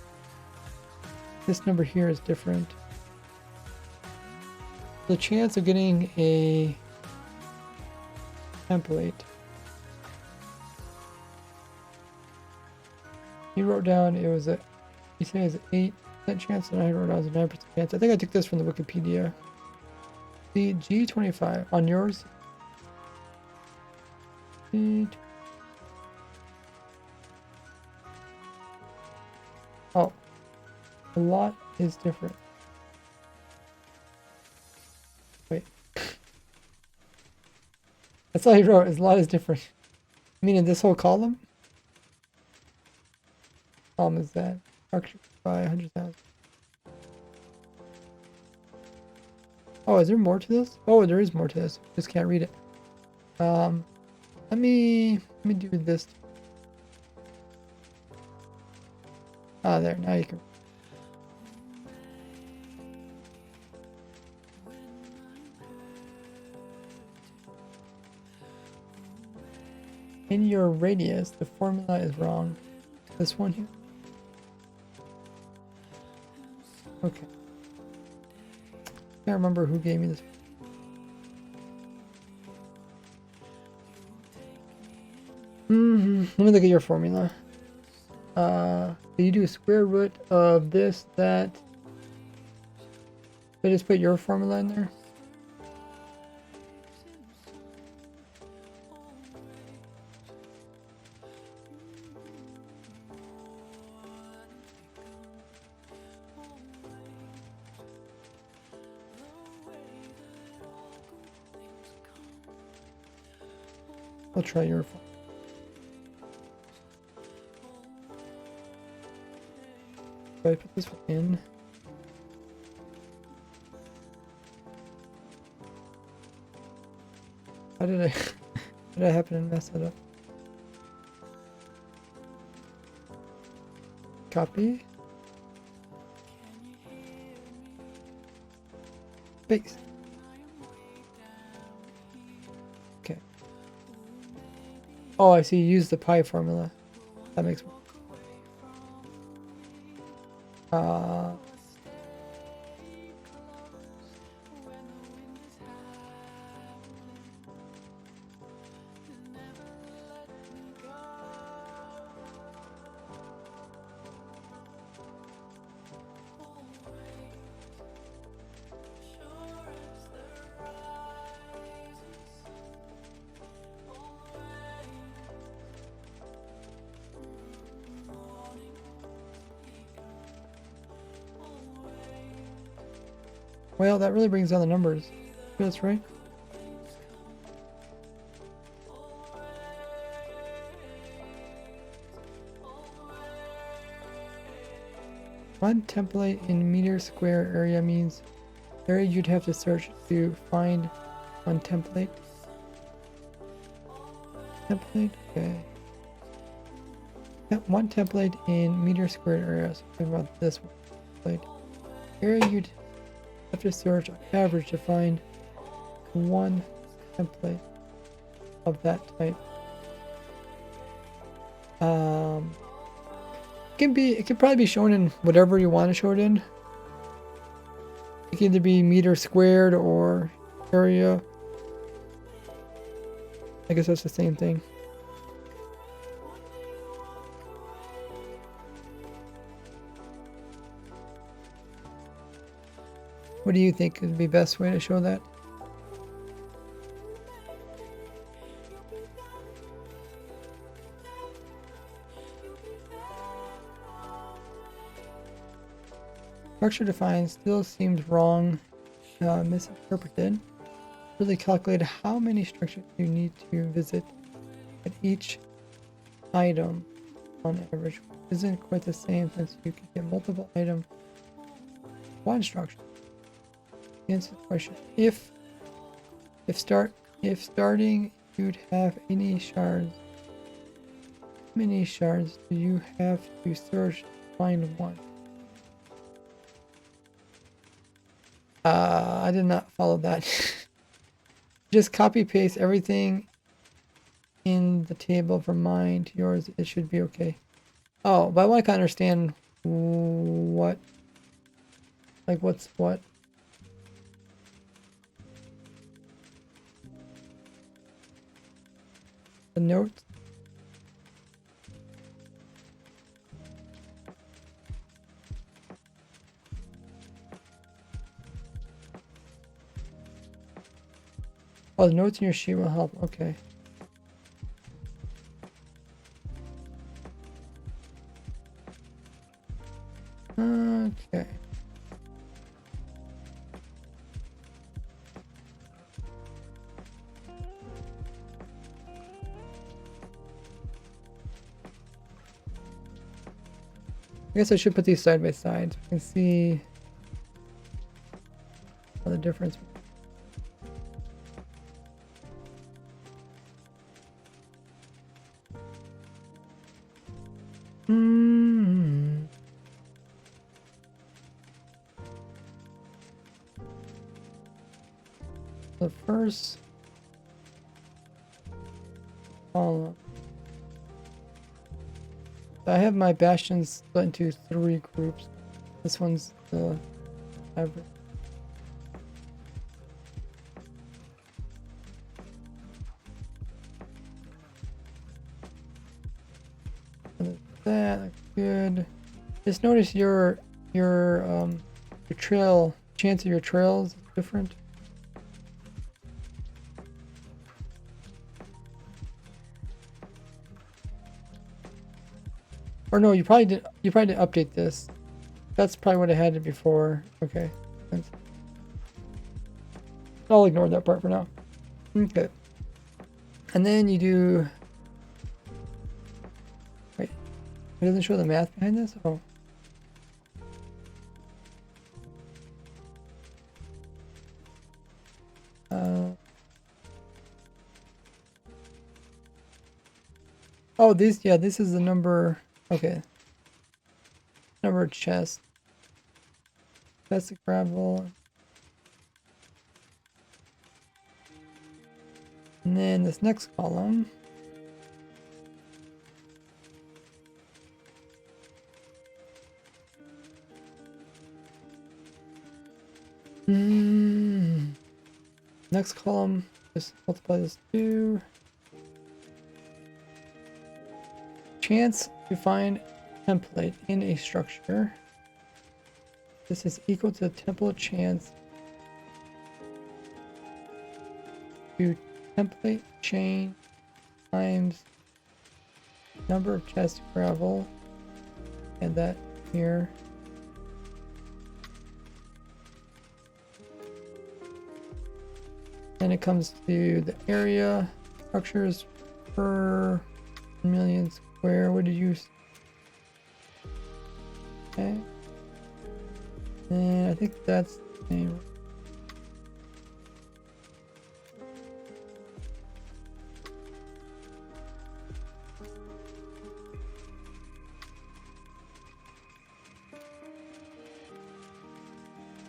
This number here is different. The chance of getting a template. You wrote down it was a, you say it's an 8% chance, and I wrote down it was a 9% chance. I think I took this from the Wikipedia. The G25 on yours. Oh, a lot is different. Wait. That's all he wrote, is a lot is different. Meaning this whole column? Column is that. Structure by 100,000. Oh, is there more to this? Oh, there is more to this. Just can't read it. Let me do this. Ah, there. Now you can. In your radius, the formula is wrong. This one here. Okay. Can't remember who gave me this. Let me look at your formula. You do a square root of this, that. Did I just put your formula in there? I'll try your formula. I put this one in. How did I did I happen to mess it up? Copy. space. Okay. Oh, I see. Use the pi formula. That makes more. Well, that really brings down the numbers. That's right. One template in meter square area means area you'd have to search to find one template. Template? Okay. One template in meter square area. So think about this one. Area you'd have to search on average to find one template of that type. It can probably be shown in whatever you want to show it in. It can either be meter squared or area. I guess that's the same thing. What do you think would be the best way to show that? Structure defined still seems wrong, misinterpreted. Really calculate how many structures you need to visit at each item on average. Isn't quite the same since you can get multiple items. One structure. Answer the question. If starting you'd have any shards. How many shards do you have to search to find one? I did not follow that. Just copy paste everything in the table from mine to yours. It should be okay. Oh, but I want to kind of understand what, like what's what. The notes. Oh, the notes in your sheet will help. Okay. Okay. I guess I should put these side by side so I can see the difference. The first column. I have my bastions split into 3 groups. This one's the average. That's good. Just notice your trail chance of your trails is different. Or no, you probably didn't update this. That's probably what I had it before. Okay. Thanks. I'll ignore that part for now. Okay. And then you do... Wait. It doesn't show the math behind this? Oh. Oh, this is the number... Okay. Number of chests. Chest of gravel. And then this next column. Next column, just multiply this 2. Chance to find template in a structure. This is equal to the template chance to template chain times number of chest gravel, and that here. Then it comes to the area structures per million square. What did you? Okay. And I think that's the same.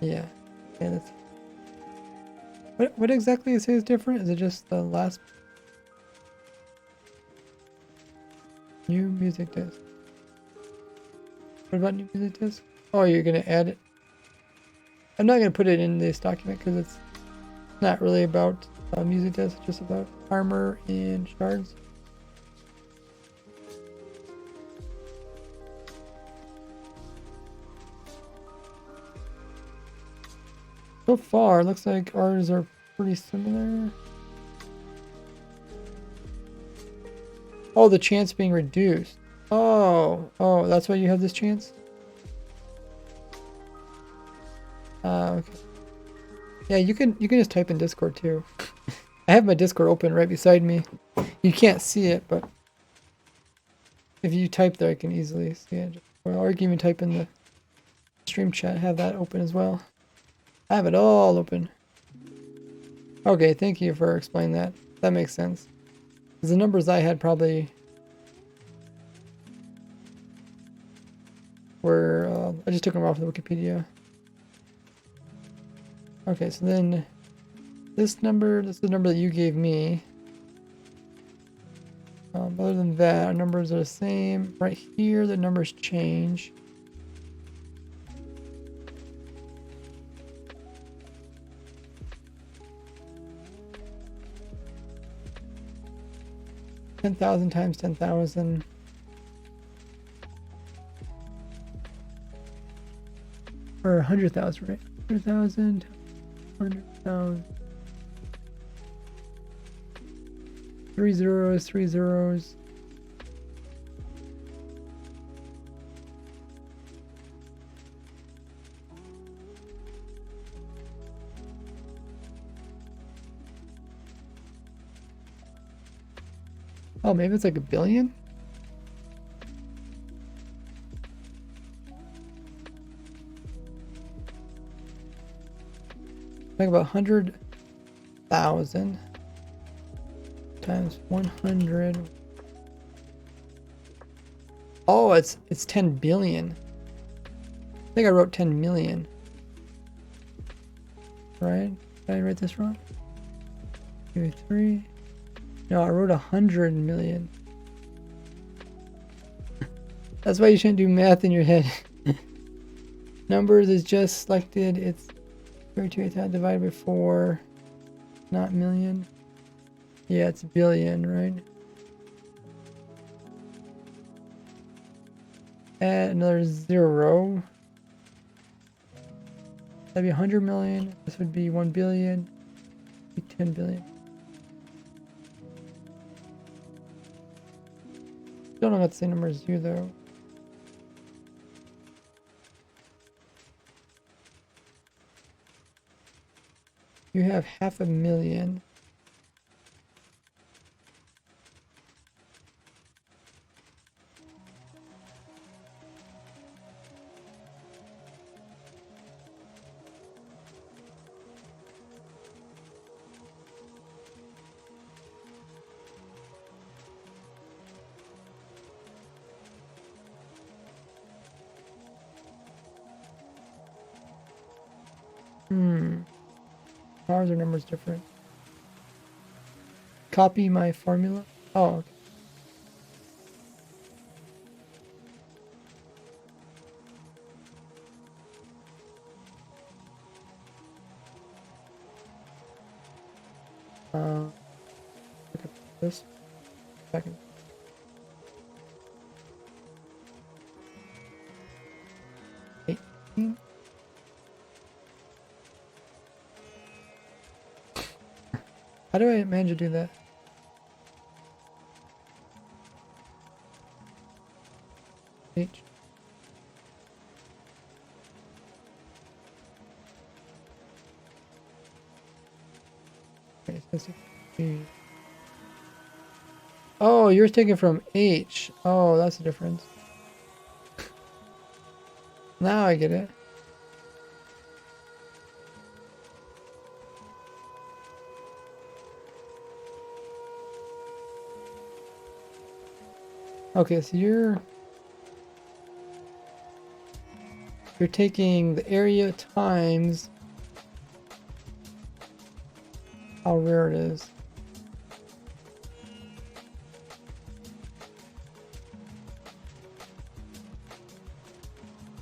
Yeah. Okay, that's. What exactly is his different? Is it just the last new music disc? What about new music disc? Oh, you're gonna add it. I'm not gonna put it in this document because it's not really about music disc. It's just about armor and shards. So far, looks like ours are pretty similar. Oh, the chance being reduced. Oh, that's why you have this chance? Okay. Yeah, you can just type in Discord too. I have my Discord open right beside me. You can't see it, but if you type there, I can easily see it. Or you can even type in the stream chat, have that open as well. I have it all open. Okay, thank you for explaining that. That makes sense. Because the numbers I had probably were, I just took them off the Wikipedia. Okay, so then this is the number that you gave me. Other than that, our numbers are the same. Right here, the numbers change. $10,000 times 10,000. Or 100,000, right? 100,000, 100,000. 3 zeros, 3 zeros. Oh, maybe it's like a billion? Like about 100,000 times 100. Oh, it's 10 billion. I think I wrote 10 million. Right? Did I write this wrong? 2, 3. No, I wrote 100 million. That's why you shouldn't do math in your head. Numbers is just selected. It's 32 divided by 4. Not million. Yeah, it's billion, right? Add another 0. That'd be 100 million. This would be 1 billion. Be 10 billion. Still don't got the same number as you though. You have 500,000. Ours are numbers different. copy my formula? Oh, okay. Look at this. Second. How do I manage to do that? H. Okay, so oh, you're taking from H. Oh, that's the difference. Now I get it. Okay, so you're taking the area times how rare it is.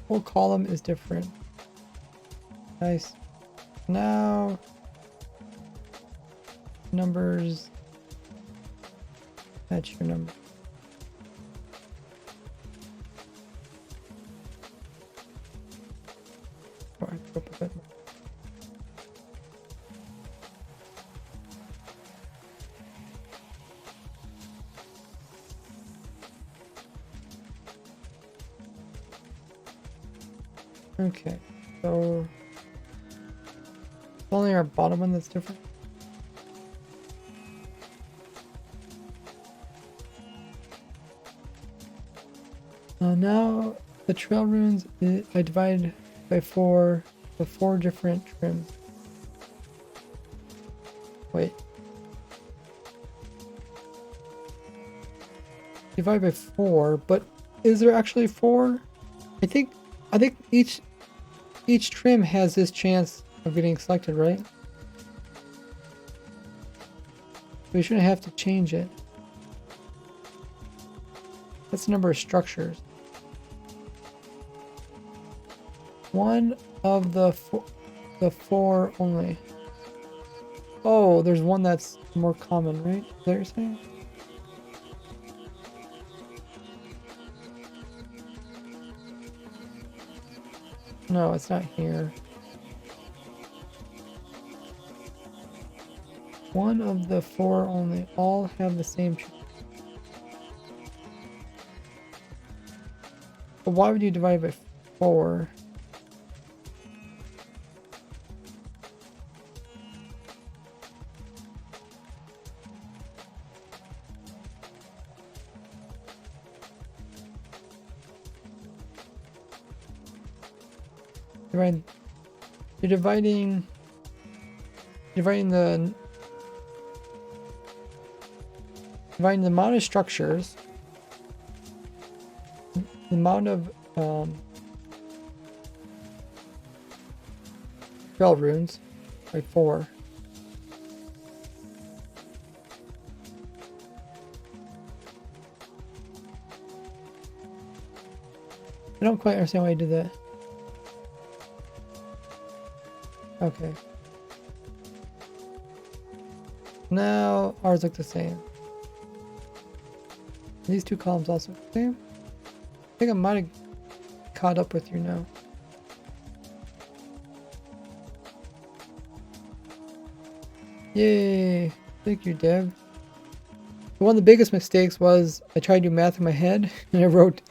Whole column is different. Nice. Now numbers match your number. Oh, I go up a bit more. Okay, so it's only our bottom one that's different. Now the trail runes, I divide by 4 the 4 different trims. Wait. Divide by 4, but is there actually 4? I think each trim has this chance of getting selected, right? We shouldn't have to change it. That's the number of structures. One of the 4 only. Oh, there's one that's more common, right? Is that what you're saying? No, it's not here. One of the 4 only. All have the same. But why would you divide by 4? You're dividing the amount of structures, the amount of trail runes by 4. I don't quite understand why you did that. Okay. Now ours look the same. These 2 columns also look the same. I think I might have caught up with you now. Yay! Thank you, Deb. One of the biggest mistakes was I tried to do math in my head and I wrote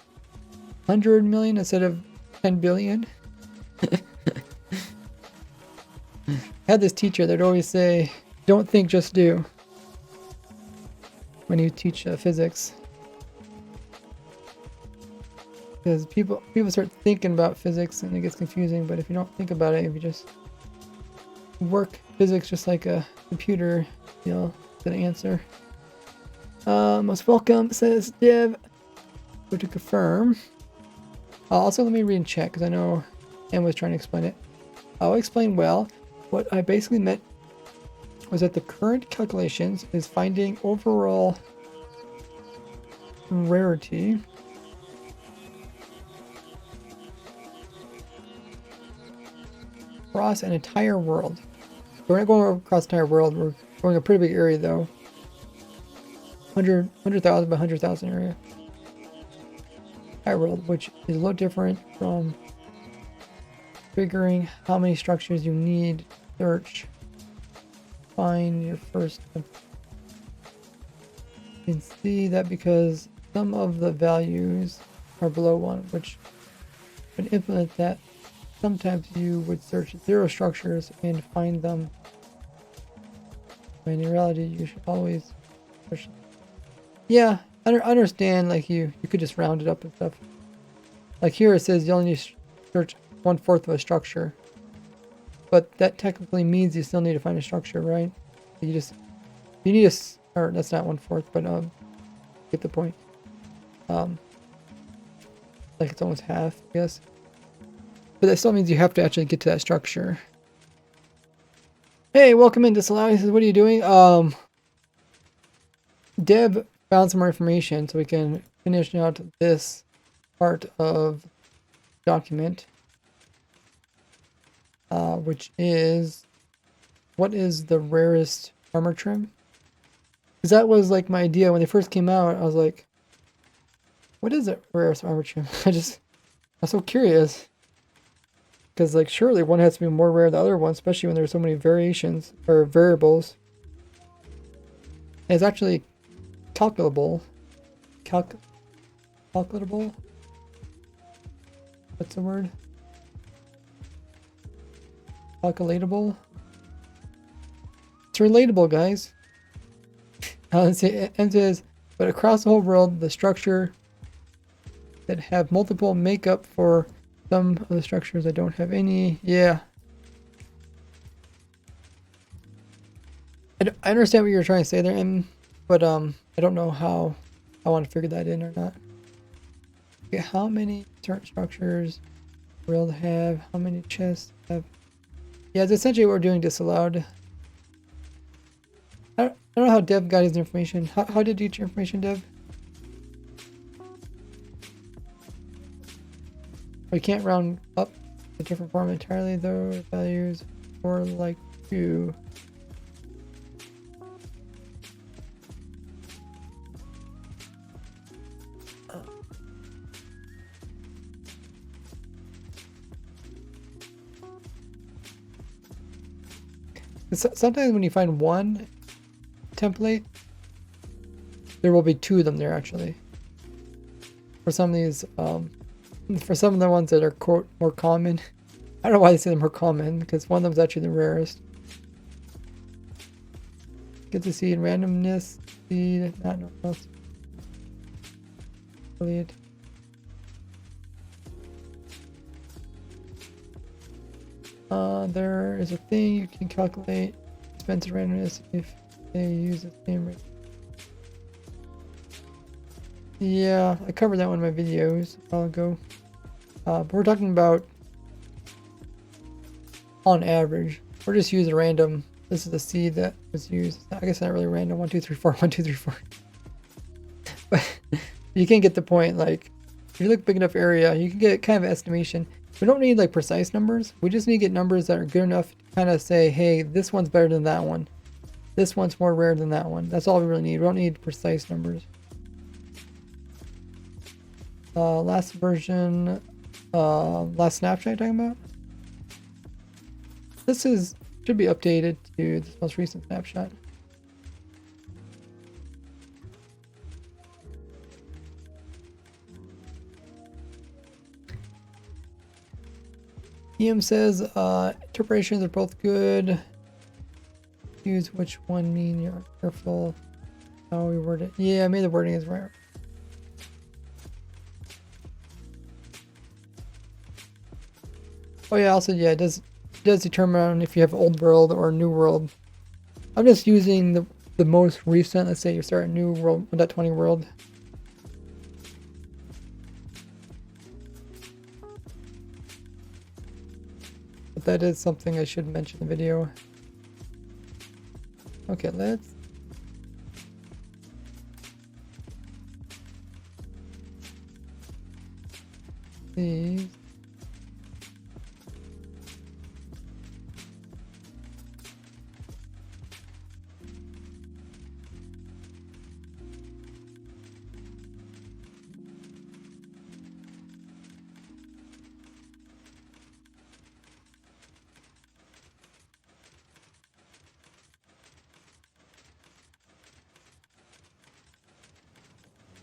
100 million instead of 10 billion. I had this teacher that would always say, "Don't think, just do," when you teach physics. Because people start thinking about physics and it gets confusing, but if you don't think about it, if you just work physics just like a computer, you'll get an answer. Most welcome, says Dev. Go to confirm. Also, let me read and check, because I know Em was trying to explain it. I'll explain well. What I basically meant was that the current calculations is finding overall rarity across an entire world. We're not going across the entire world. We're going a pretty big area though. 100,000 by 100,000 area. Entire world, which is a little different from figuring how many structures you need to search. Find your first. You can see that because some of the values are below 1, which would implement that sometimes you would search 0 structures and find them. When in reality, you should always search. Yeah, I understand. Like you could just round it up and stuff. Like here it says you only need to search 1/4 of a structure, but that technically means you still need to find a structure, right? You need to, or that's not 1/4, but get the point. Like it's almost half, I guess. But that still means you have to actually get to that structure. Hey, welcome in, Disallow. He says, what are you doing? Deb found some more information so we can finish out this part of the document. Which is, what is the rarest armor trim? Because that was like my idea when they first came out. I was like, what is the rarest armor trim? I'm so curious. Because like surely one has to be more rare than the other one, especially when there's so many variations or variables. And it's actually calculable. Calculable? What's the word? Calculatable? It's relatable, guys. It says, but across the whole world, the structure that have multiple makeup for some of the structures that don't have any. Yeah. I understand what you're trying to say there, but I don't know how I want to figure that in or not. Okay, how many certain structures will have? How many chests have? Yeah, it's essentially what we're doing disallowed. I don't know how Dev got his information. How did you get your information, Dev? We can't round up a different form entirely, though. Values or like 2. Sometimes when you find one template, there will be 2 of them there actually. For some of these, for some of the ones that are quote more common, I don't know why they say they're more common because one of them is actually the rarest. Get to see in randomness, see not else. Affiliate. There is a thing you can calculate expensive randomness if they use the same rate. Yeah, I covered that one in my videos a while ago. But we're talking about on average. We're just using random. This is the seed that was used. I guess not really random. 1, 2, 3, 4, 1, 2, 3, 4. But you can get the point. Like, if you look big enough area, you can get kind of an estimation. We don't need like precise numbers. We just need to get numbers that are good enough to kind of say, hey, this one's better than that one. This one's more rare than that one. That's all we really need. We don't need precise numbers. Last version, last snapshot you're talking about? This should be updated to this most recent snapshot. EM says, interpretations are both good. Use which one mean you're careful how we word it. Yeah, maybe the wording is right. Oh yeah, also yeah, it does determine if you have old world or new world. I'm just using the most recent. Let's say you start a new world, 1.20 world. But that is something I should mention in the video. Okay, let's see.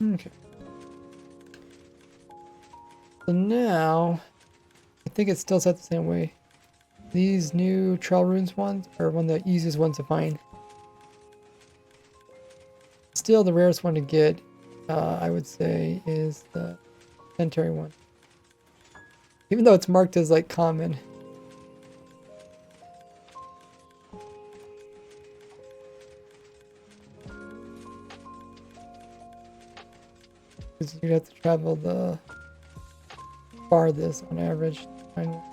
Okay. So now, I think it's still set the same way. These new trail runes ones are one of the easiest ones to find. Still, the rarest one to get, I would say, is the Centauri one. Even though it's marked as like common. Because you'd have to travel the farthest on average to find one.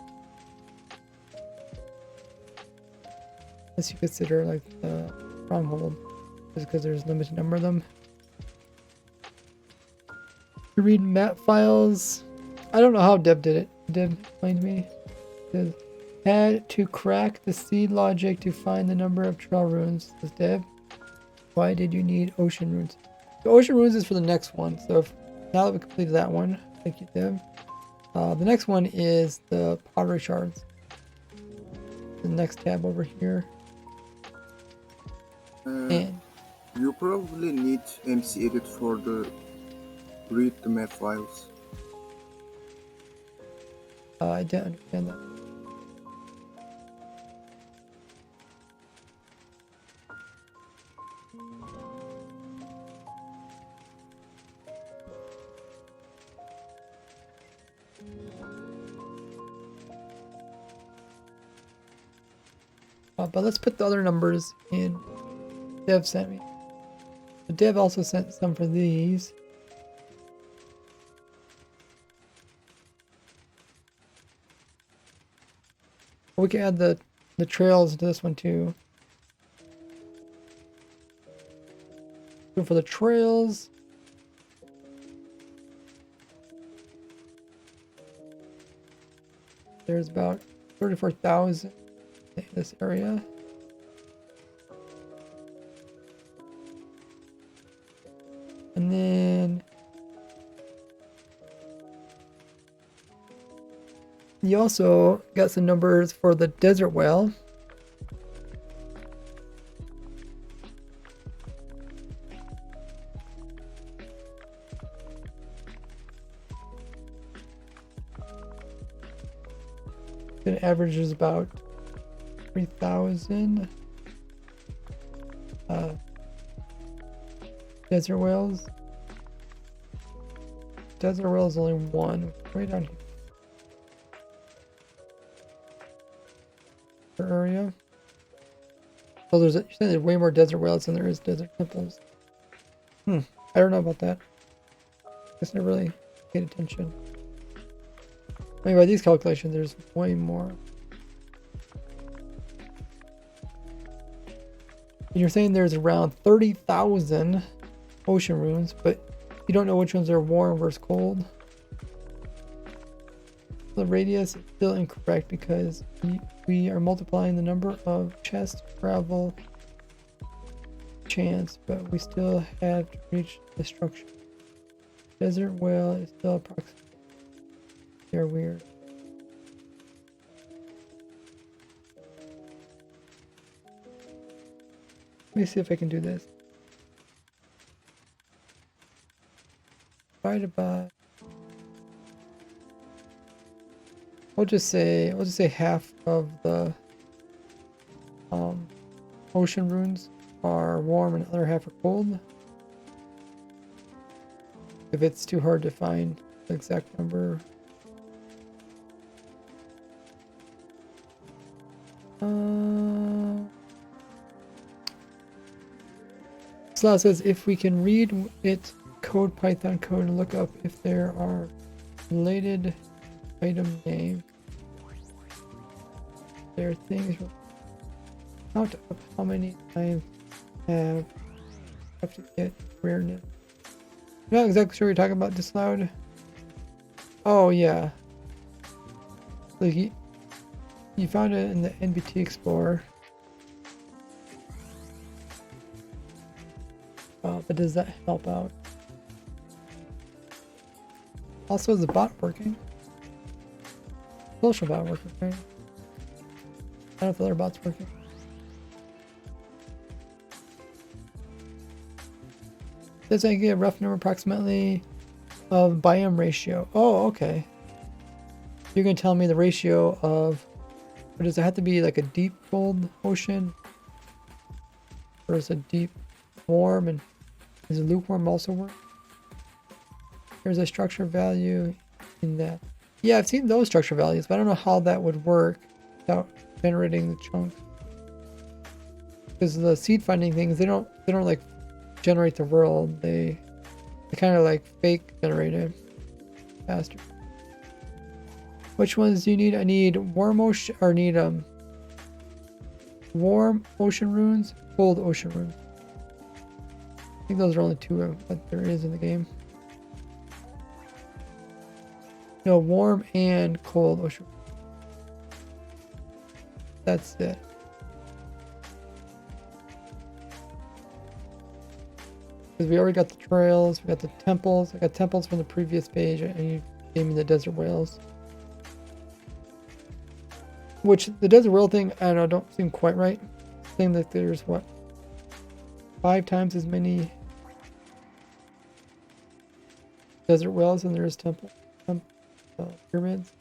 Unless you consider like the stronghold, just because there's a limited number of them. To read map files, I don't know how Deb did it. Deb explained to me. It says, had to crack the seed logic to find the number of trail runes, says Deb. Why did you need ocean runes? The ocean runes is for the next one. So if, now that we completed that one, thank you, Deb. The next one is the pottery shards. The next tab over here. And you probably need MC edit for the read the map files. I didn't understand that. But let's put the other numbers in. Dev sent me. The Dev also sent some for these. We can add the trails to this one too. So for the trails, there's about 34,000 in this area. And then you also got some numbers for the desert whale. It averages about 3,000 desert whales. Desert whale is only one, way down here. Area. So you're saying there's way more desert whales than there is desert temples. I don't know about that. Guess I never really paid attention. Maybe by these calculations, there's way more. And you're saying there's around 30,000 ocean runes, but you don't know which ones are warm versus cold. The radius is still incorrect because we are multiplying the number of chests travel chance, but we still have to reach the structure. Desert whale is still approximately. They're weird. Let me see if I can do this. Divided by. We'll just say half of the ocean runes are warm and the other half are cold. If it's too hard to find the exact number. Slav says if we can read it code Python code and look up if there are related item name. There are things count up how many times have to get awareness. I'm not exactly sure what you're talking about, disallowed. Oh yeah. Like you found it in the NBT Explorer. But does that help out? Also, is the bot working? Social bot working, right? I don't know if the other bot's working. Does I get a rough number approximately of biome ratio? Oh, okay. You're gonna tell me the ratio of, or does it have to be like a deep cold ocean? Or is it deep warm, and is it lukewarm also work? There's a structure value in that. Yeah, I've seen those structure values, but I don't know how that would work without generating the chunks. Because the seed finding things, they don't like generate the world. They kind of like fake generate it faster. Which ones do you need? I need warm ocean, or need warm ocean runes, cold ocean runes. I think those are only two that there is in the game. No, warm and cold ocean. That's it. Because we already got the trails, we got the temples. I got temples from the previous page, and you gave me the desert whales. Which, the desert whale thing, I don't know, don't seem quite right. Saying that there's, what, 5 times as many desert whales than there is pyramids.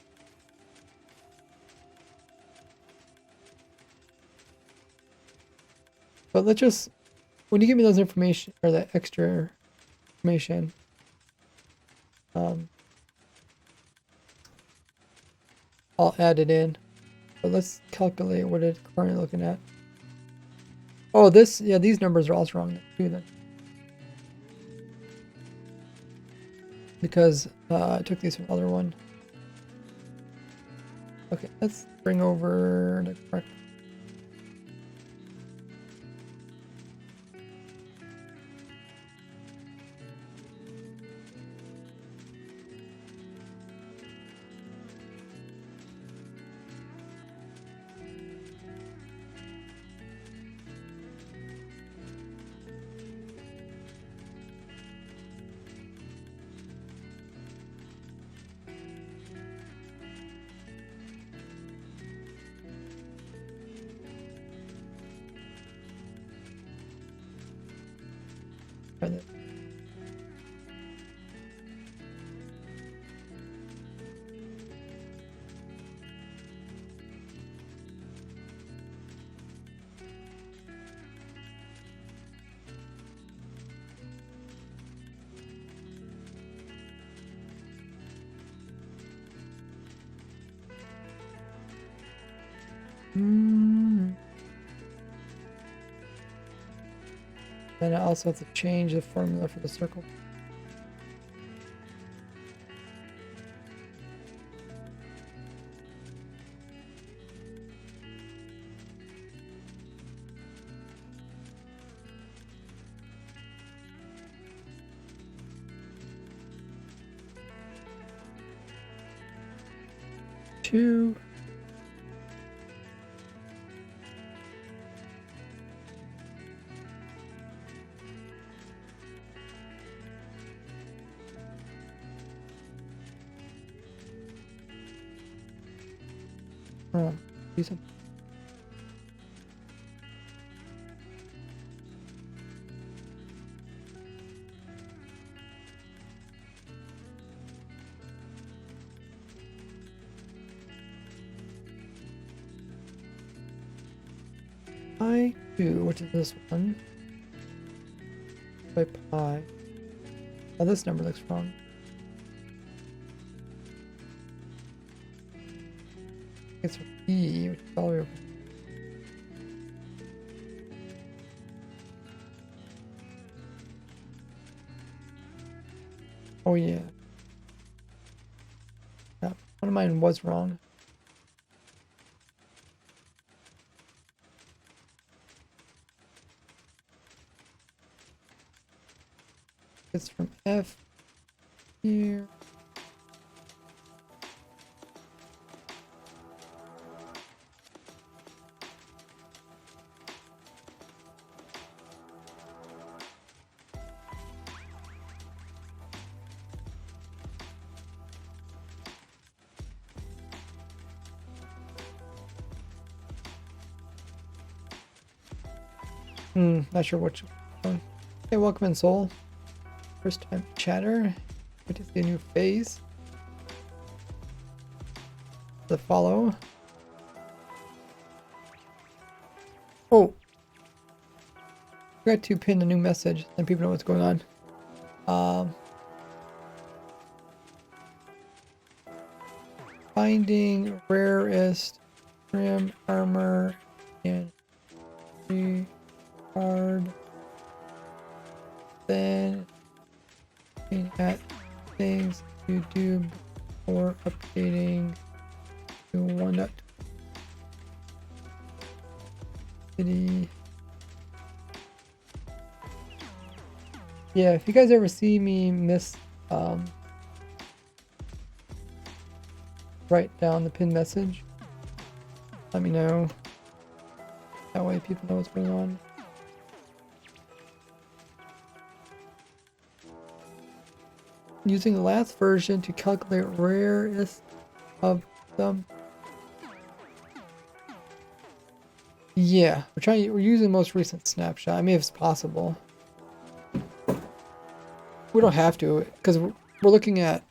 But let's just, when you give me those information, or that extra information, I'll add it in. But let's calculate what it's currently looking at. Oh, this, yeah, these numbers are also wrong too then. Because I took these from the other one. Okay, let's bring over the correct. Then I also have to change the formula for the circle. Two. Decent. Pi 2, which is this one, by pi. Oh, this number looks wrong. It's E, which is all the way over. Oh yeah. Yeah, one of mine was wrong. It's from F here. Not sure which one. Hey, welcome in, Soul. First time chatter. Good to see a new face. The follow. Oh, forgot to pin a new message, and people know what's going on. Finding rarest trim armor and card. Then looking at things to do before updating to 1.20. City. Yeah, if you guys ever see me miss write down the pin message, let me know. That way people know what's going on. Using the last version to calculate rarest of them. Yeah, we're using the most recent snapshot. I mean, if it's possible. We don't have to, because we're looking at,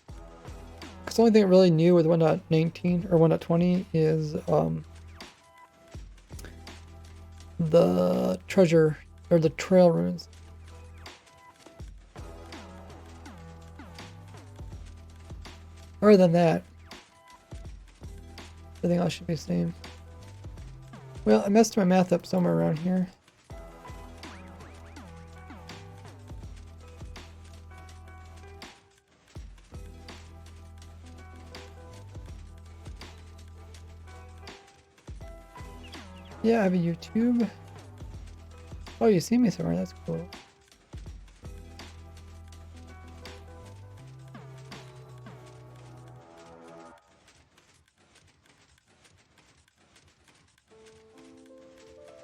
because the only thing really new with 1.19 or 1.20 is the treasure or the trail runes. Other than that, everything else should be the same. Well, I messed my math up somewhere around here. Yeah, I have a YouTube. Oh, you see me somewhere. That's cool.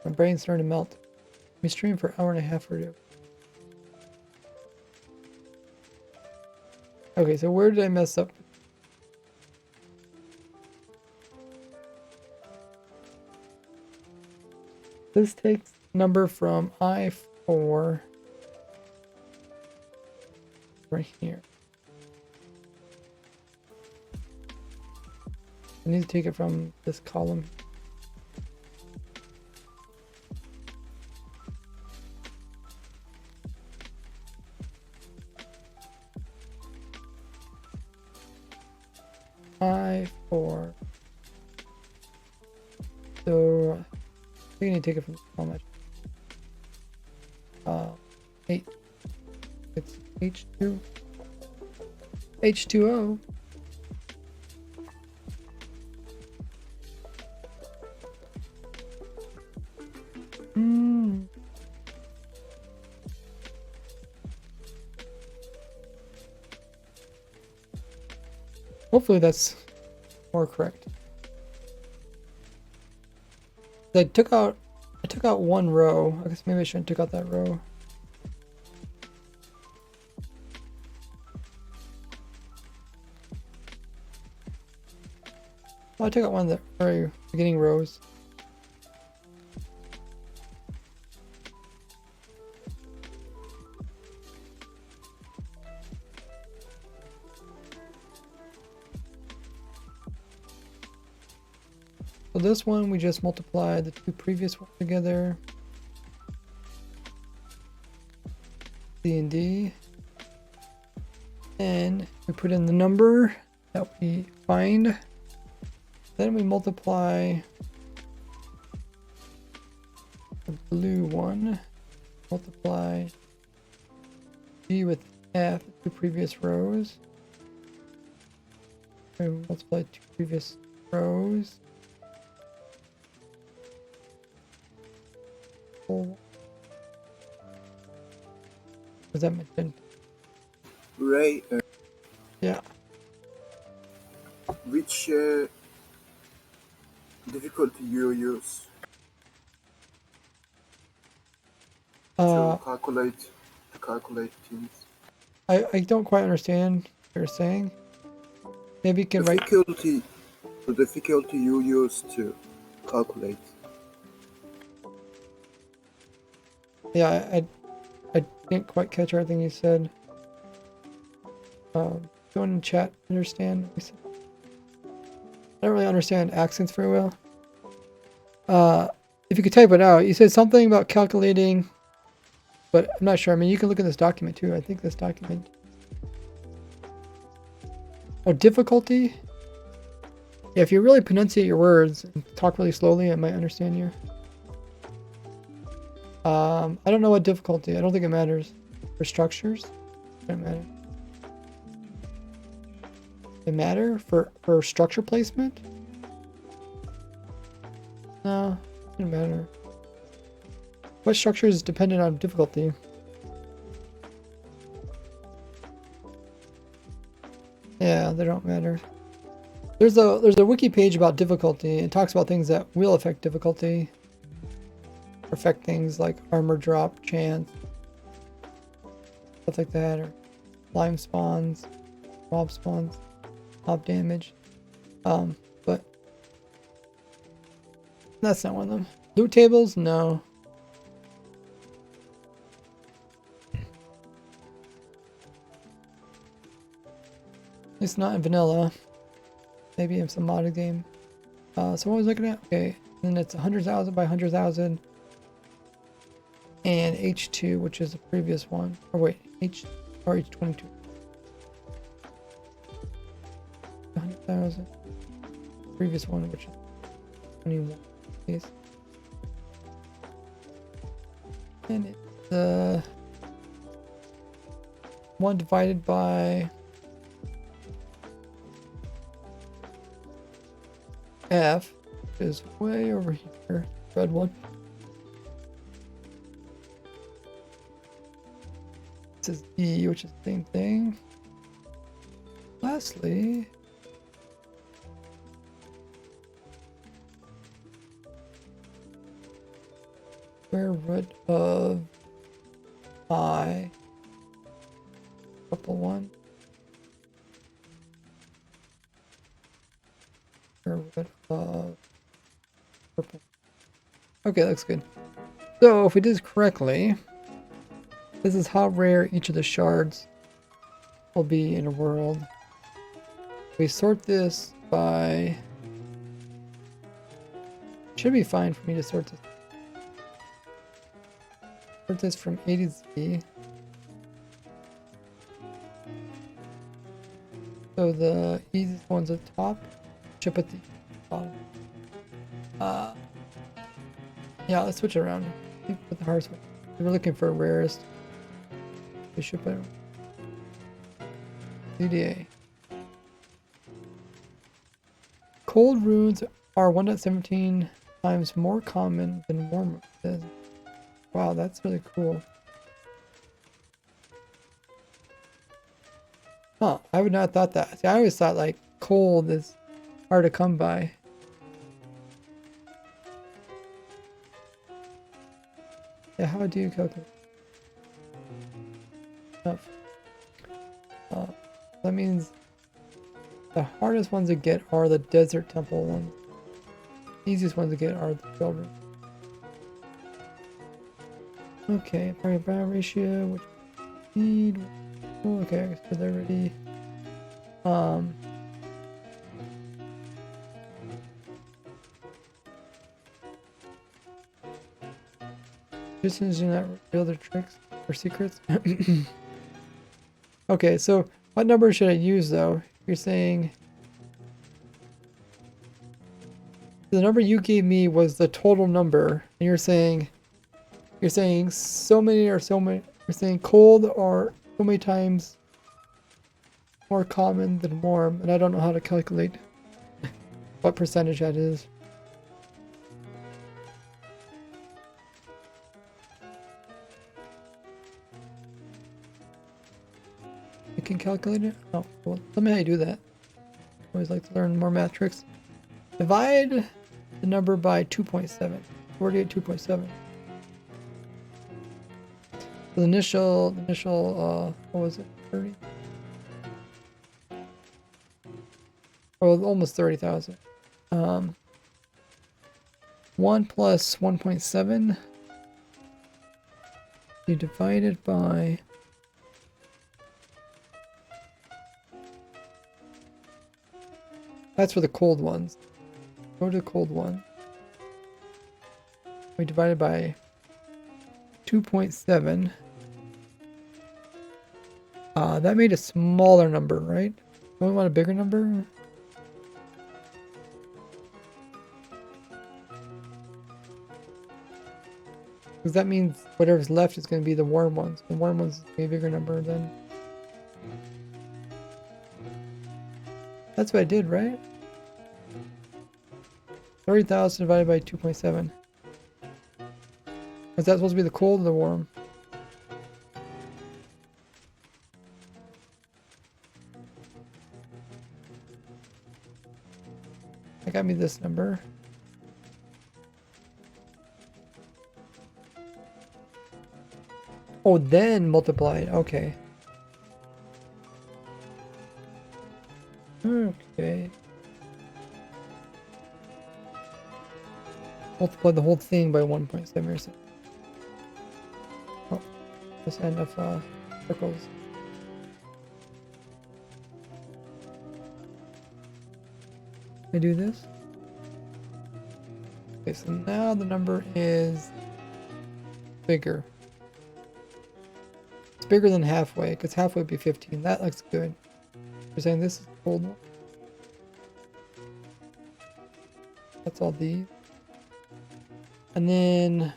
My brain's starting to melt. We streamed for an hour and a half or two. Okay, so where did I mess up? This takes number from I4 right here. I need to take it from this column. I4. So I think I need to take it from how much? 8. It's H2. H2O. Hopefully that's more correct. I took out one row. I guess maybe I shouldn't have took out that row. Oh, I took out one of the very beginning rows. So this one, we just multiply the two previous ones together. C and D. And we put in the number that we find. Then we multiply the blue one. Multiply G with F, two previous rows. We multiply two previous rows. Was that magenta? Ray, Yeah. which difficulty you use to Uh, calculate things? I don't quite understand what you're saying. Maybe you can write. The difficulty you use to calculate. Yeah, I didn't quite catch everything you said. Go in chat. Understand? I don't really understand accents very well. If you could type it out, you said something about calculating, but I'm not sure. I mean, you can look at this document too. I think this document. Oh, difficulty? Yeah, if you really pronunciate your words and talk really slowly, I might understand you. I don't know what difficulty. I don't think it matters. For structures? It doesn't matter. It matter for structure placement? No, it doesn't matter. What structure is dependent on difficulty? Yeah, they don't matter. There's a wiki page about difficulty. It talks about things that will affect difficulty. Affect things like armor drop, chance, stuff like that, or slime spawns, mob spawns, mob damage. But that's not one of them. Loot tables? No. It's not in vanilla. Maybe in some modded game. So what was I looking at? Okay, and then it's 100,000 by 100,000. And H2, which is the previous one. Or wait, H22. 100,000. Previous one, which is 21. Please. And it's 1 divided by F, which is way over here. Red one. This is E, which is the same thing. Lastly, square root of I, purple one. Square root of purple. Okay, looks good. So if we did this correctly, this is how rare each of the shards will be in a world. We sort this by... Should be fine for me to sort this. Sort this from A to Z. So the easiest one's at the top. Should put the bottom. Yeah, let's switch it around. I think put the hardest one. We're looking for rarest. We should put CDA. Cold runes are 1.17 times more common than warm runes. Wow, that's really cool. Huh, I would not have thought that. See, I always thought like cold is hard to come by. Yeah, how do you calculate? That means the hardest ones to get are the desert temple ones. The easiest ones to get are the children. Okay, party battle ratio, which need. Oh, okay, so they're ready. Just using that reveal their tricks or secrets. Okay, so what number should I use though? You're saying the number you gave me was the total number, and you're saying so many or so many. You're saying cold are so many times more common than warm, and I don't know how to calculate what percentage that is. can calculate it? Oh, well, tell me how you do that. Always like to learn more math tricks. Divide the number by 2.7. 48 2.7. The initial, what was it? 30? Oh, almost 30,000. 1 plus 1.7. You divide it by... That's for the cold ones. Go to the cold one. We divide it by 2.7. That made a smaller number, right? Don't we want a bigger number? Because that means whatever's left is going to be the warm ones. The warm ones is going to be a bigger number then. That's what I did, right? 30,000 divided by 2.7. Was that supposed to be the cold or the warm? That got me this number. Oh, then multiply it. Okay. Okay. Multiply the whole thing by 1.7 or something. Oh, just enough circles. I do this. Okay, so now the number is bigger. It's bigger than halfway, because halfway would be 15. That looks good. You're saying this is the cold one? That's all these. And then,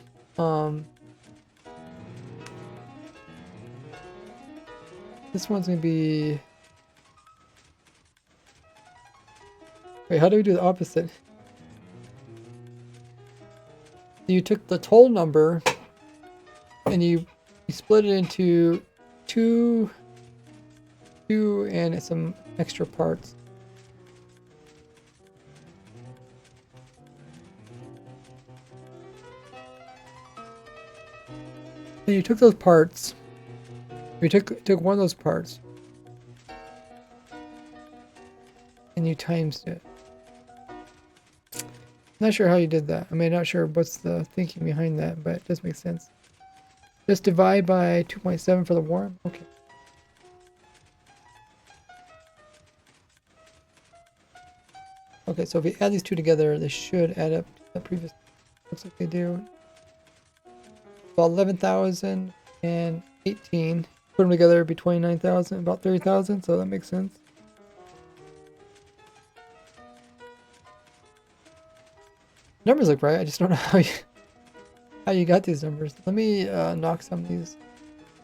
this one's gonna be... Wait, how do we do the opposite? You took the total number and you split it into two and some extra parts. And you took those parts. You took one of those parts and you times it. Not sure how you did that. I mean, not sure what's the thinking behind that, but it does make sense. Just divide by 2.7 for the warm? Okay. Okay, so if we add these two together, they should add up to the previous. Looks like they do. About 11,000 and 18. Put them together, it'd be 29,000, about 30,000, so that makes sense. Numbers look right. I just don't know how you got these numbers. Let me knock some of these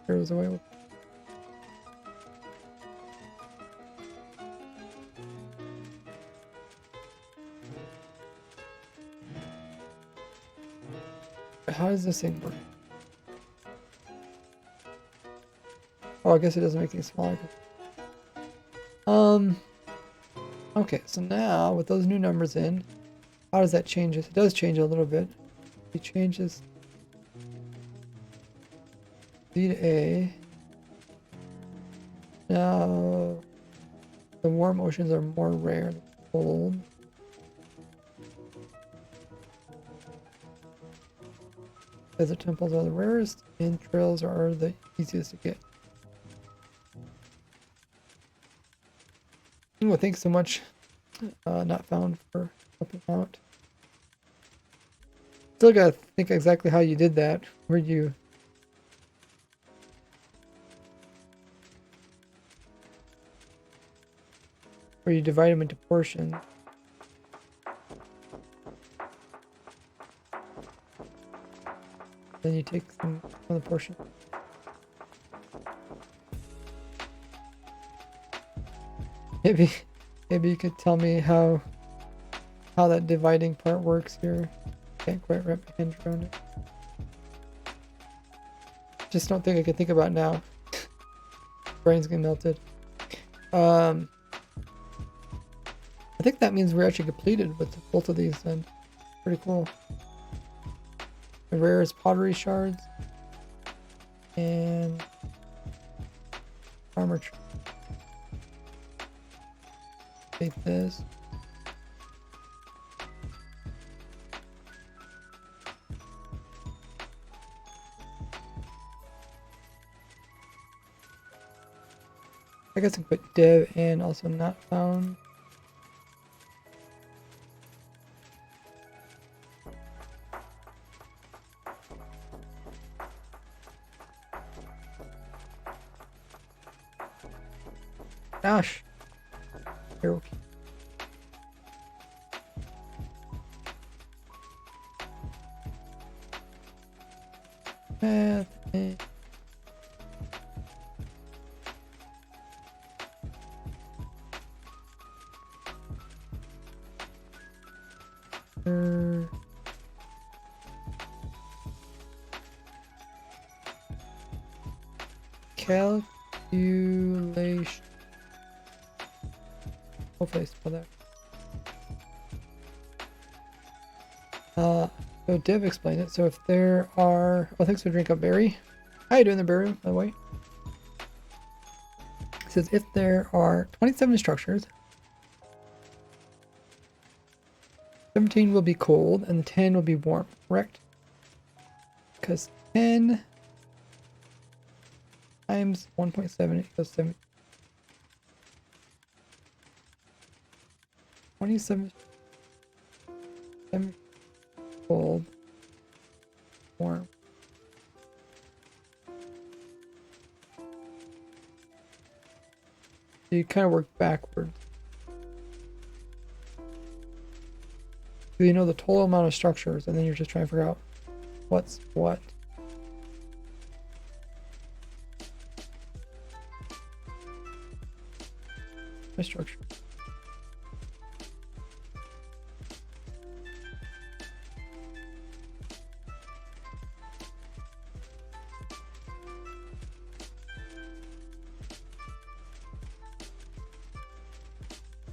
zeros away. How does this thing work? Oh, I guess it doesn't make it any smaller. Okay, so now with those new numbers in, how does that change it? It does change a little bit. It changes Z to A. Now, the warm oceans are more rare than cold. Desert temples are the rarest, and trails are the easiest to get. Well, thanks so much, Not Found, for helping out. Still gotta think exactly how you did that. Where you divide them into portions. Then you take some from the portion. Maybe you could tell me how that dividing part works here. Can't quite wrap my hands around it. Just don't think I can think about it now. Brain's getting melted. I think that means we're actually completed with both of these then. Pretty cool. The rarest pottery shards. And armor. Take this. I guess I can put dev and also not found. Gosh. Here, okay. Math and calculation. Hopefully I spell that. So Dev explained it. So if there are, oh, thanks for drink up Barry. How you doing there, Barry, by the way? It says if there are 27 structures, 17 will be cold and 10 will be warm, correct? Because 10 times 1.7 equals 7. 27 7 cold, warm. So you kind of work backwards. So you know the total amount of structures, and then you're just trying to figure out what's what. My structure.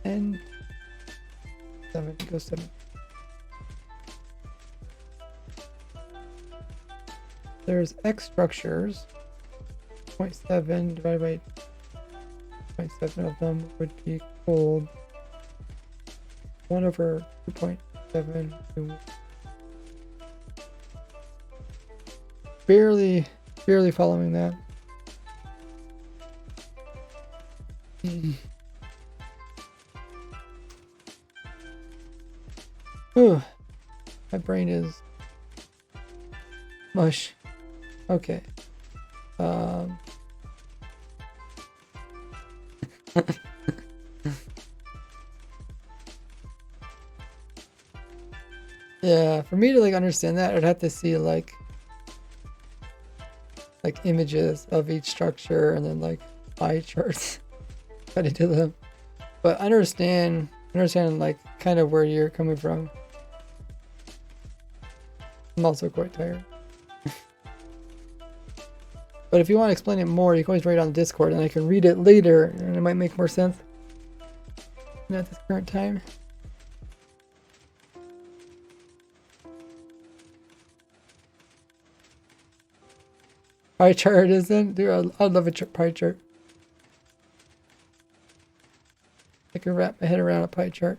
And 7 equals 7. There's X structures. 0.7 divided by 0.7 of them would be cold. 1 over 2.7. Barely following that. Ooh, my brain is mush. Okay. Yeah, for me to like understand that, I'd have to see like images of each structure and then like pie charts. Try to do them. But I understand like kind of where you're coming from. I'm also quite tired. But if you want to explain it more, you can always write it on Discord and I can read it later and it might make more sense than at this current time. Pie chart isn't? Dude, I'd love a pie chart. I can wrap my head around a pie chart.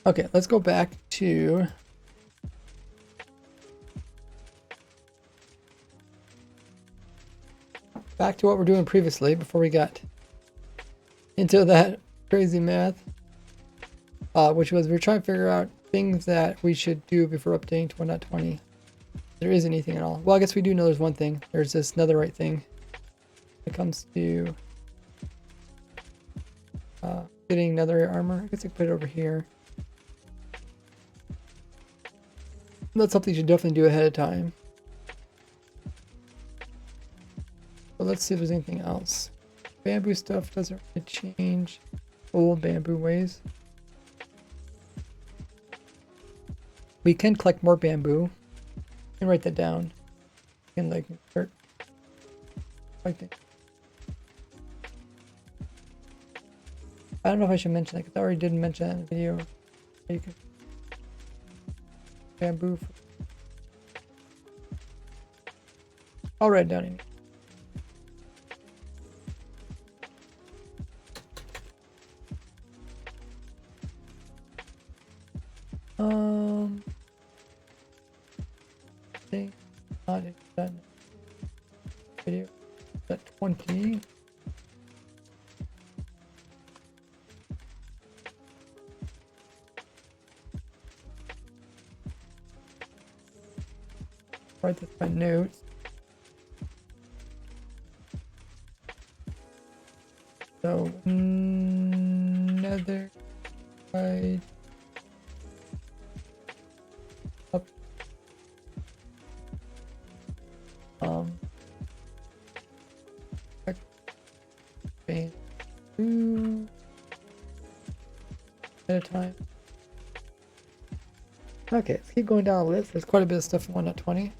Okay, let's go back to what we're doing previously before we got into that crazy math, which was we're trying to figure out things that we should do before updating to 1.20. There isn't anything at all. Well, I guess we do know there's one thing. There's this netherite thing. When it comes to getting netherite armor, I guess I can put it over here. That's something you should definitely do ahead of time. But let's see if there's anything else. Bamboo stuff doesn't really change old bamboo ways. We can collect more bamboo and write that down. And like start I think. I don't know if I should mention that because I already didn't mention that in the video. You can bamboo. I'll write it down anyway. I think not done. Video at 20. Write this in my notes. So another right up. Bang. 2 at a time. Okay, let's keep going down the list. There's quite a bit of stuff in 1.20.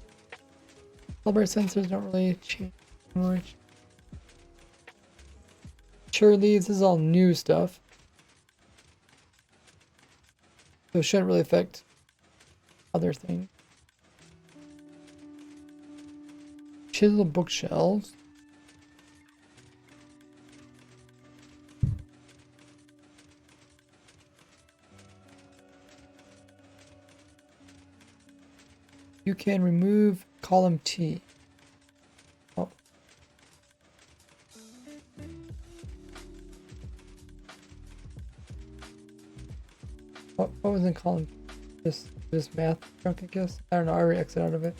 Calibrate sensors don't really change much. Sure leads, this is all new stuff. So it shouldn't really affect other things. Chisel bookshelves. You can remove column T. Oh. What was in column? This math chunk, I guess. I don't know. I already exited out of it.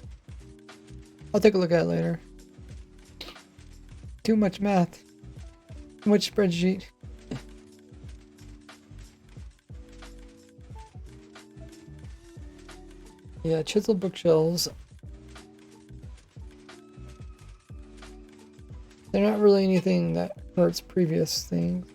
I'll take a look at it later. Too much math. Too much spreadsheet. Yeah, chisel bookshelves. They're not really anything that hurts previous things.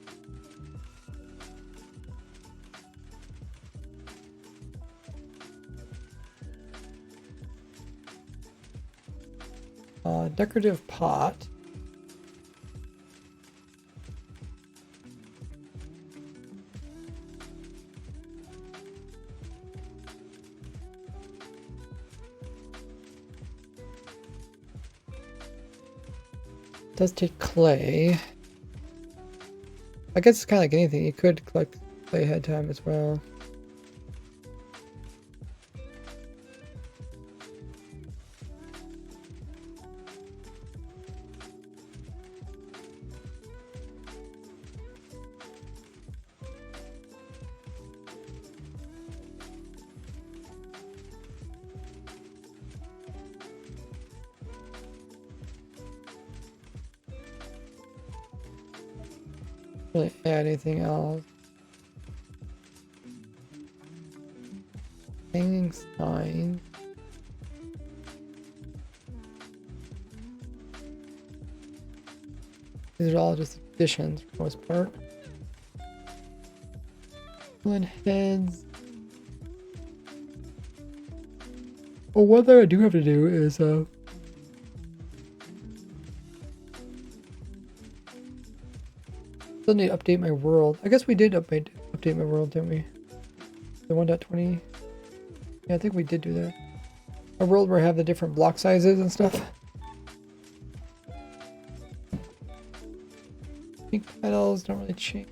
Decorative pot. Does take clay. I guess it's kind of like anything. You could collect clay ahead of time as well. Really add anything else. Hanging sign. These are all just additions for the most part. One heads. Well, one thing I do have to do is still need to update my world. I guess we did update my world, didn't we? The 1.20. Yeah, I think we did do that. A world where I have the different block sizes and stuff. Pink petals don't really change.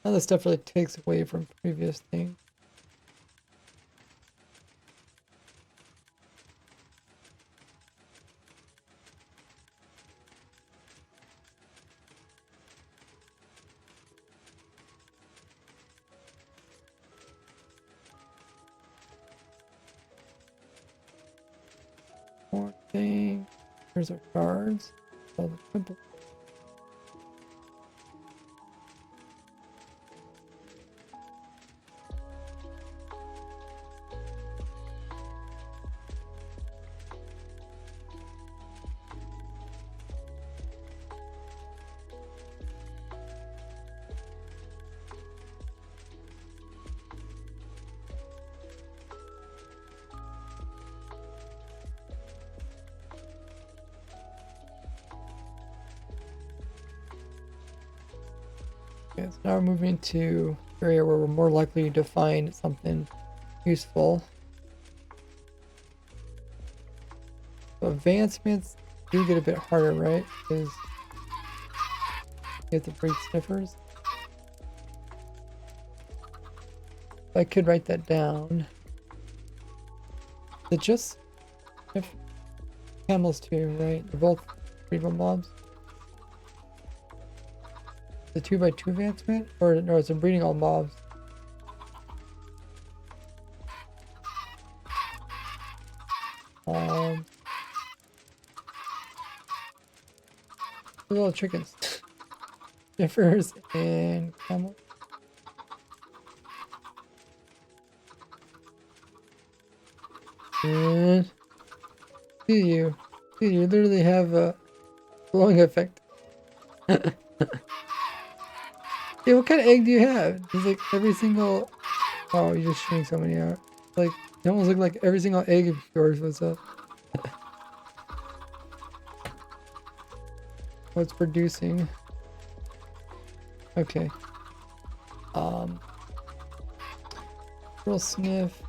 None of this stuff really takes away from previous things. More thing. Here's our cards. All the simple. Okay, so now we're moving to an area where we're more likely to find something useful. So advancements do get a bit harder, right? Because you have to breed sniffers. I could write that down. Is it just sniff camels too, right? They're both breedable mobs. The 2x2 advancement? Or no, it's breeding all mobs. Little chickens. Sniffers and camel. And you literally have a glowing effect. Yeah, what kind of egg do you have? It's like every single. Oh, you're just shooting so many out. Like, it almost looked like every single egg of yours was a. What's producing? Okay. Real sniff.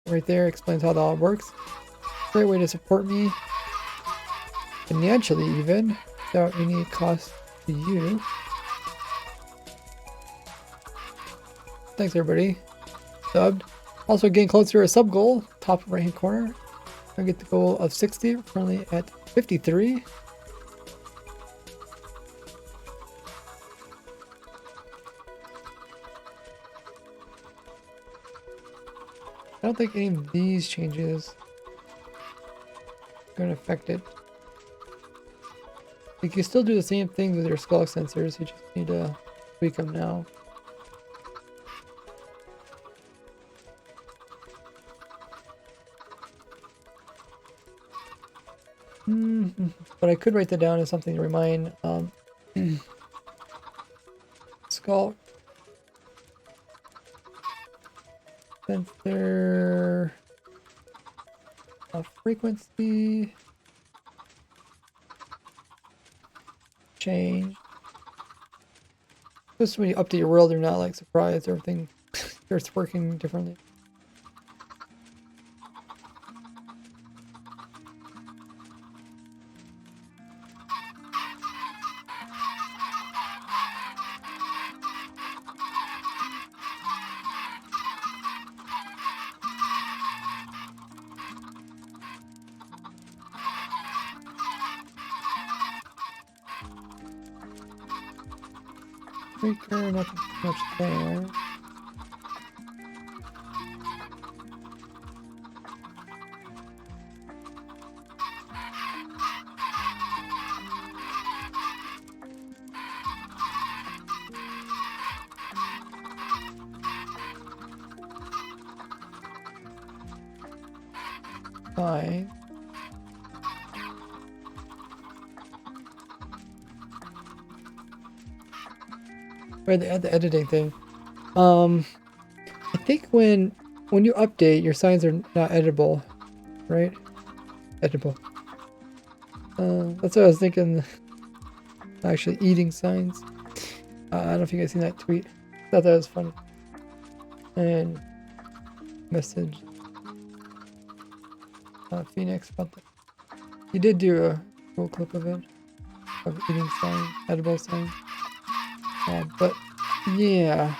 Right there explains how that all works. Great way to support me financially, even without any cost to you. Thanks, everybody. Subbed. Also, getting closer to a sub goal. top right hand corner. I get the goal of 60. We're currently at 53. I don't think any of these changes are going to affect it. You can still do the same thing with your skull sensors, you just need to tweak them now. But I could write that down as something to remind skull sensor frequency change. Just when you update your world, you're not like surprised everything starts working differently. Breaker, nothing much there. Fine. Or the editing thing. I think when you update, your signs are not editable, right? Editable. That's what I was thinking. Actually, eating signs. I don't know if you guys seen that tweet. Thought that was funny. And message Phoenix about that. He did do a cool clip of it, of eating sign, edible sign. But yeah,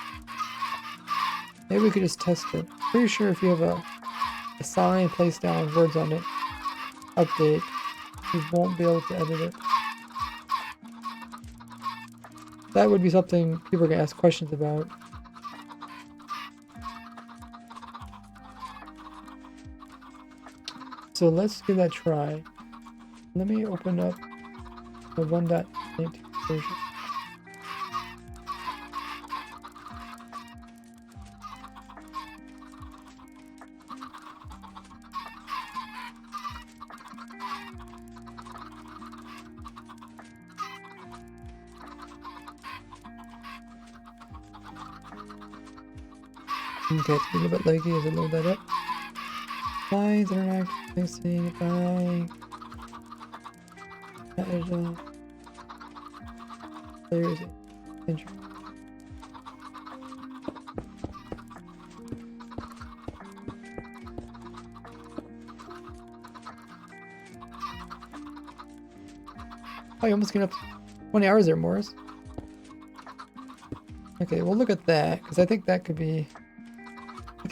maybe we could just test it. Pretty sure if you have a sign placed down with words on it, update, you won't be able to edit it. That would be something people are gonna ask questions about. So let's give that a try. Let me open up the 1.19 version. Okay, it's a little bit laggy as I load that up. Lines interact facing by players intro. Oh, you almost get up 20 hours there, Morris. Okay, we'll look at that, because I think that could be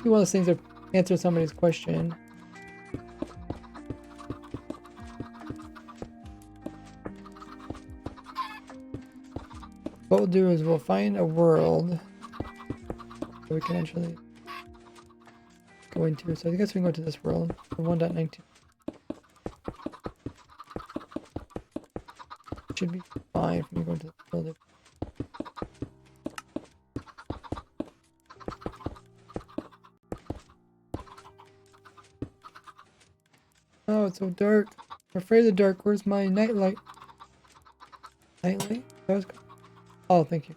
one of those things that answer somebody's question. What we'll do is we'll find a world that we can actually go into. So I guess we can go to this world, the 1.19. Should be fine if we go to the world. Oh, it's so dark. I'm afraid of the dark. Where's my nightlight? Nightlight? That was... Oh, thank you.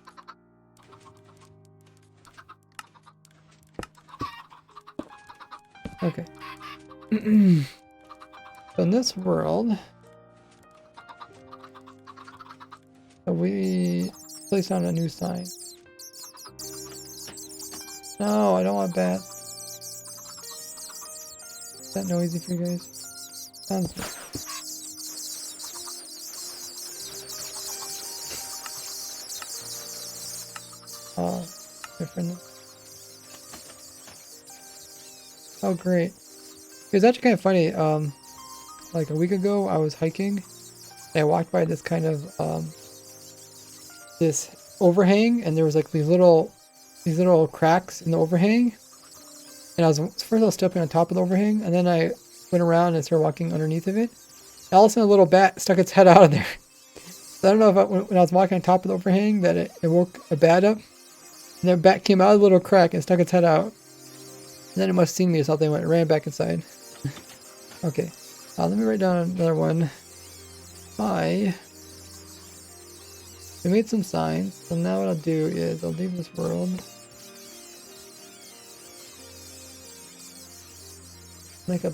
Okay. So in this world, we place on a new sign. No, I don't want bats. Is that noisy for you guys? Sounds good. Different. Oh, great. It was actually kind of funny. Like a week ago, I was hiking, and I walked by this kind of this overhang, and there was like these little cracks in the overhang. And first I was stepping on top of the overhang, and then I went around and started walking underneath of it. And all of a sudden, a little bat stuck its head out of there. So I don't know if when I was walking on top of the overhang that it woke a bat up. And the bat came out of the little crack and stuck its head out. And then it must have seen me or something and ran back inside. Okay. Let me write down another one. We made some signs. So now what I'll do is I'll leave this world. Make a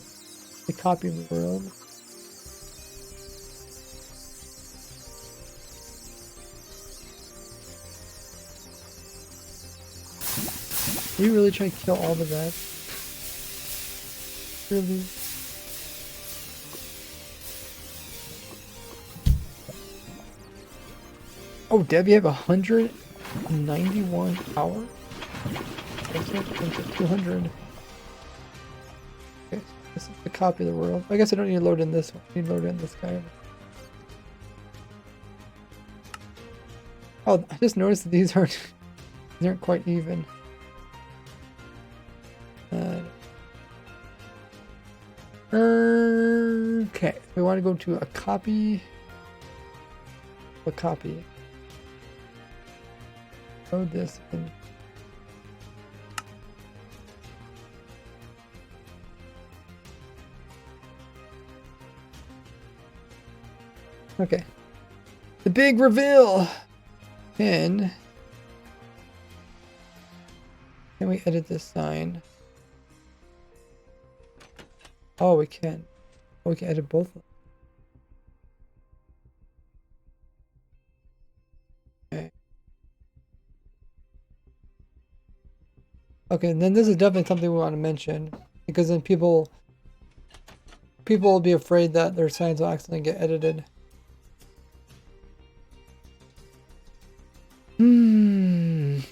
copy of the world. Are you really trying to kill all the bats? Really? Oh, Deb, you have 191 hours? I can't think of 200. Okay, this is the copy of the world. I guess I don't need to load in this one. I need to load in this guy. Oh, I just noticed that these aren't quite even. Okay, we want to go to a copy. A copy. Load this in. Okay. The big reveal. Can we edit this sign? Oh, we can. Oh, we can edit both of them. Okay. Okay, and then this is definitely something we want to mention, because then people will be afraid that their signs will accidentally get edited.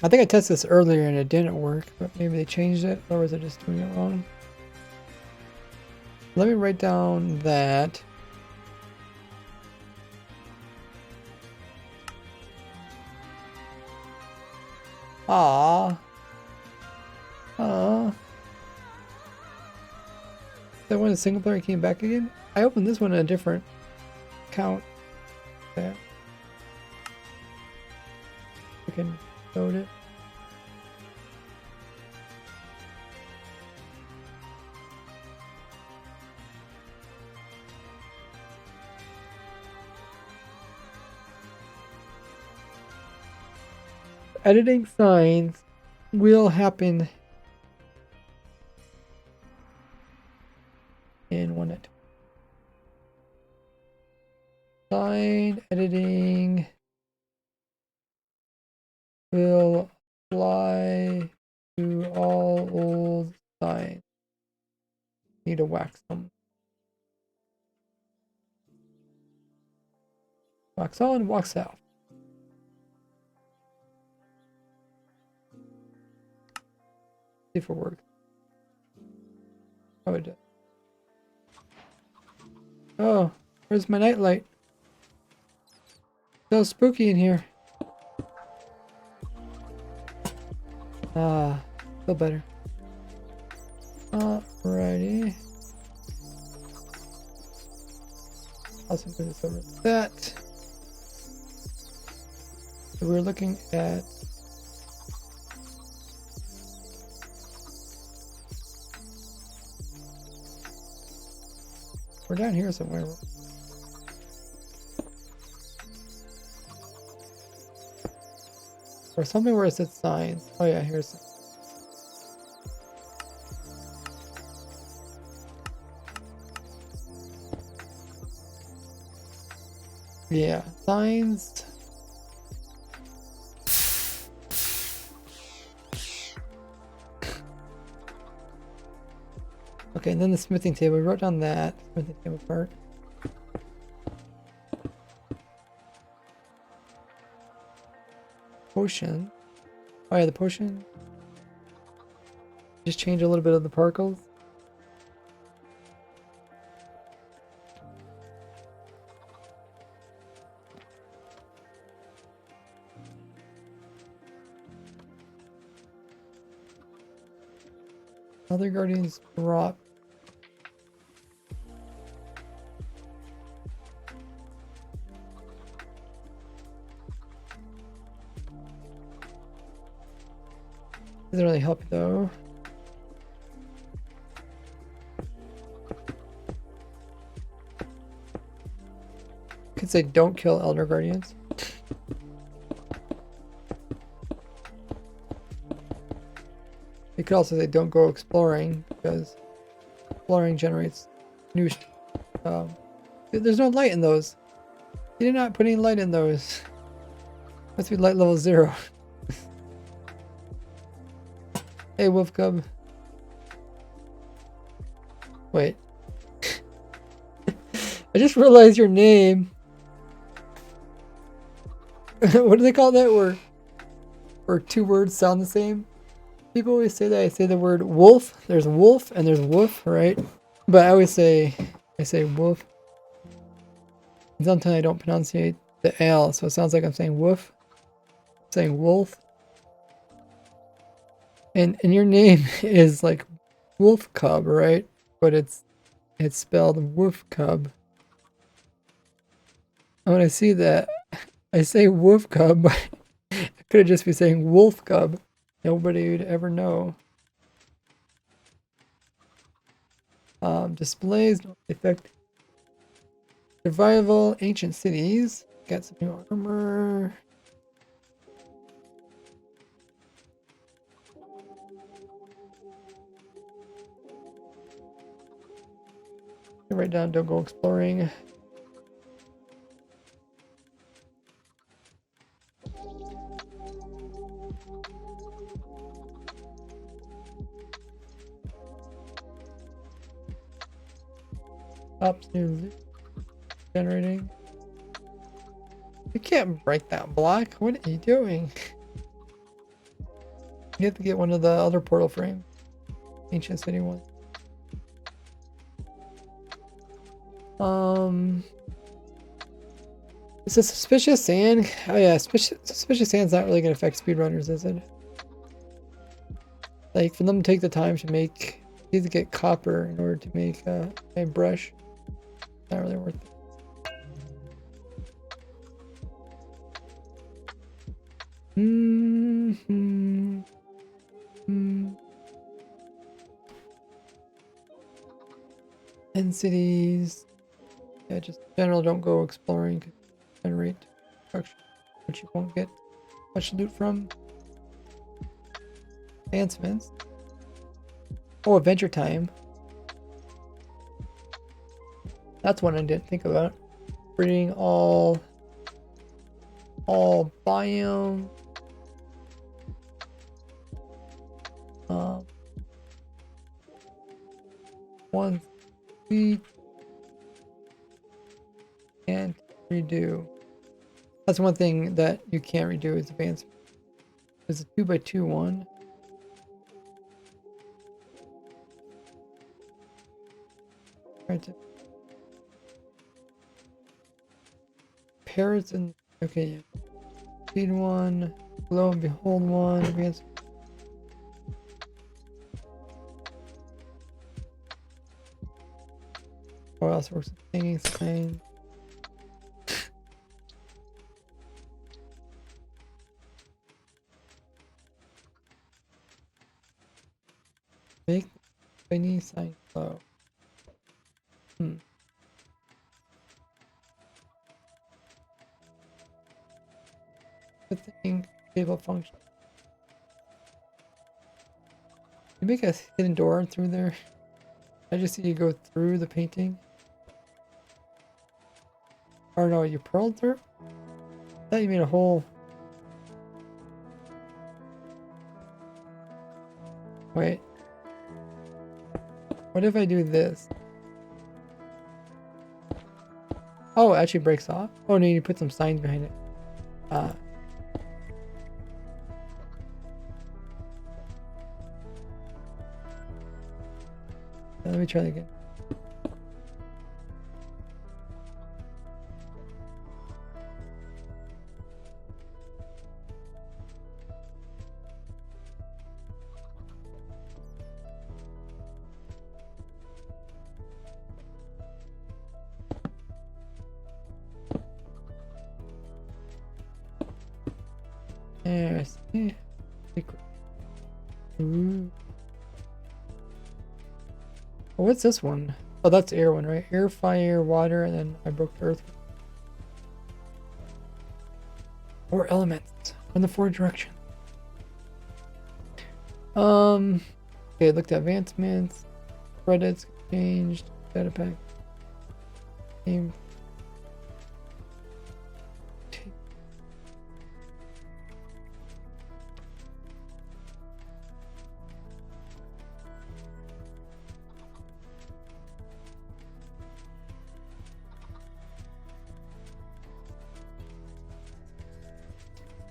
I think I tested this earlier and it didn't work, but maybe they changed it, or was I just doing it wrong? Let me write down that. That one is single player came back again? I opened this one in a different account. There. I can load it. Editing signs will happen in 1 at. Sign editing will apply to all old signs. Need to wax them. Wax on, wax out. See if it works. Oh, it did. Oh, where's my nightlight? So spooky in here. Feel better. Alrighty. Also put this over that. So we're looking at we're down here somewhere. Or something where it says signs. Oh yeah, here's. Yeah, signs. Okay, and then the smithing table. We wrote down that smithing table part. Potion. Oh yeah, the potion. Just change a little bit of the particles. Other guardians drop. Doesn't really help though. Could say don't kill Elder Guardians. You could also say don't go exploring, because exploring generates new. There's no light in those. You did not put any light in those. Must be light level 0. Hey, Wolf Cub. Wait. I just realized your name. What do they call that? Where two words sound the same? People always say that. I say the word wolf. There's wolf and there's woof, right? But I say wolf. And sometimes I don't pronunciate the L, so it sounds like I'm saying woof. I'm saying wolf. And your name is like Wolf Cub, right? But it's spelled Wolf Cub. And when I see that, I say Wolf Cub, but I could just be saying Wolf Cub. Nobody would ever know. Displays, no effect. Survival, ancient cities. Got some new armor. Write down, don't go exploring. Ops new loot generating. You can't break that block. What are you doing? You have to get one of the other portal frames. Ancient city one. Is a suspicious sand? Oh yeah, suspicious sand's not really gonna affect speedrunners, is it? Like for them to take the time to make, you have to get copper in order to make a brush. Not really worth it. End cities. Yeah, just in general, don't go exploring. Generate construction, which you won't get much loot from. Advancements. Oh, Adventure Time. That's one I didn't think about. Breeding all biome. One speed and redo. That's one thing that you can't redo is advancement. There's a 2x2 one. Right. Parrots and okay, yeah. Speed one, lo and behold one, advancement. What else works? Hanging sign. Make any sign low. Good thing table function. You make a hidden door through there. I just see you go through the painting. Or no, you pearled through? I thought you made a hole. Wait. What if I do this? Oh, it actually breaks off? Oh no, you put some signs behind it. Let me try that again. There, see? Secret. Ooh. Oh, what's this one? Oh, that's air one, right? Air, fire, water, and then I broke the earth. Four elements in the four directions. Okay, looked at advancements, credits changed, data pack, game.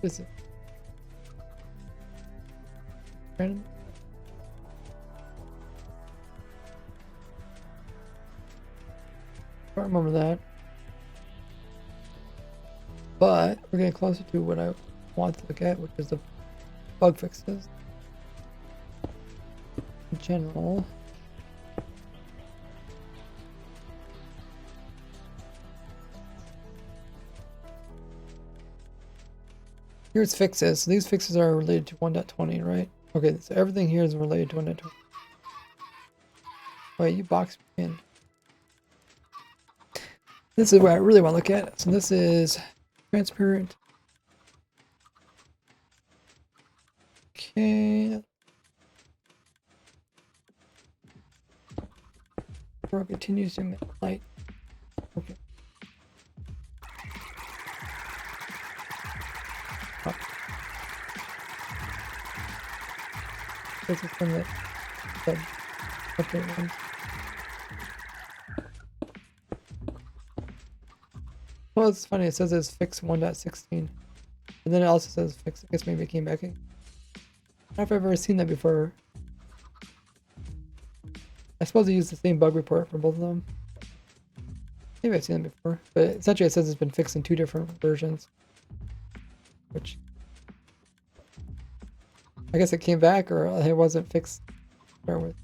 This is random. I don't remember that. But we're getting closer to what I want to look at, which is the bug fixes. In general. Here's fixes. So these fixes are related to 1.20, right? Okay, so everything here is related to 1.20. Wait, you boxed me in. This is what I really want to look at. So this is transparent. Okay. Bro continues to emit light. Okay. Oh. This is from the update ones. Well, it's funny. It says it's fix 1.16. And then it also says fix. I guess maybe it came back in. I don't know if I've ever seen that before. I suppose they use the same bug report for both of them. Maybe I've seen them before. But essentially it says it's been fixed in 2 different versions. Which... I guess it came back or it wasn't fixed to start with.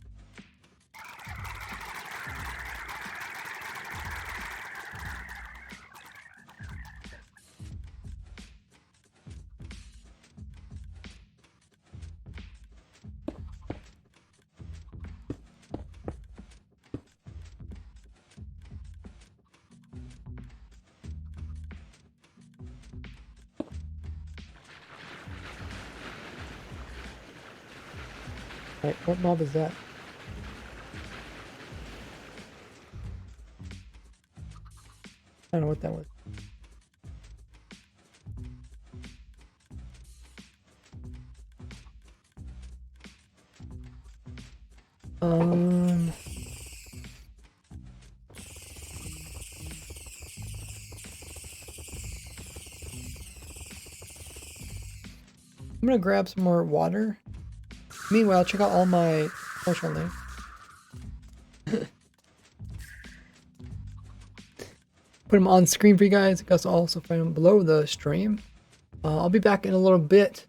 Right, what mob is that? I don't know what that was. I'm gonna grab some more water. Meanwhile, check out all my social links. Put them on screen for you guys. You guys will also find them below the stream. I'll be back in a little bit.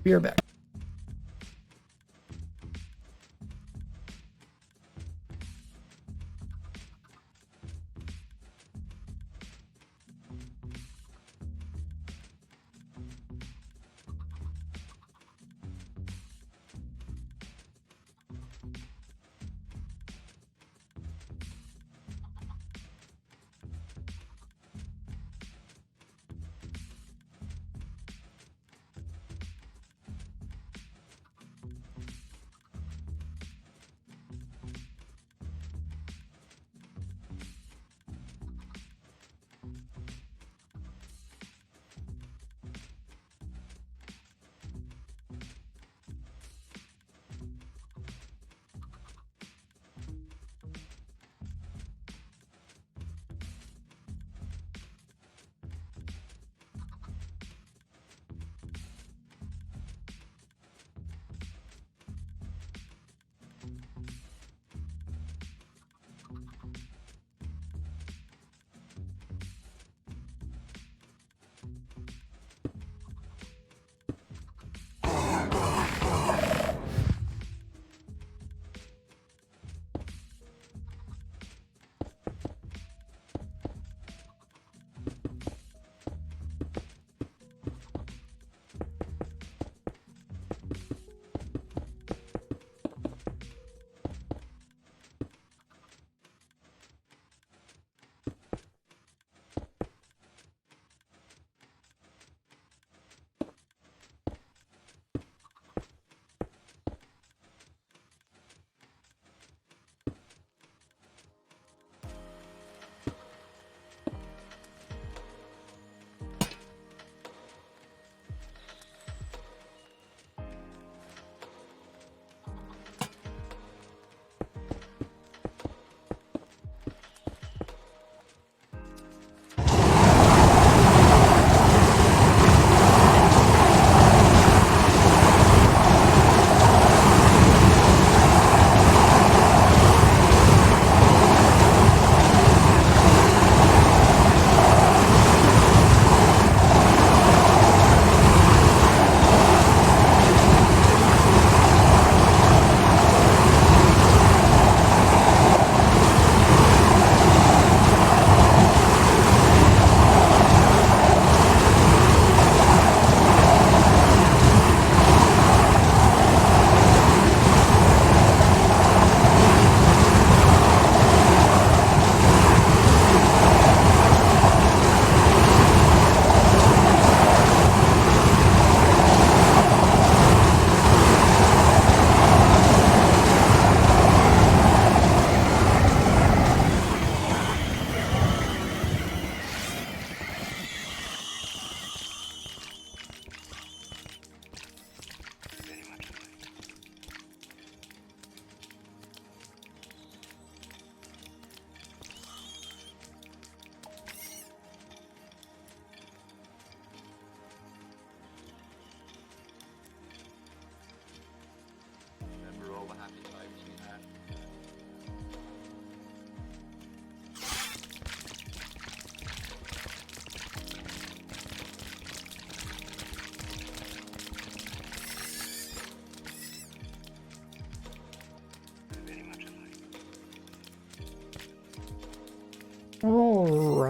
Be right back.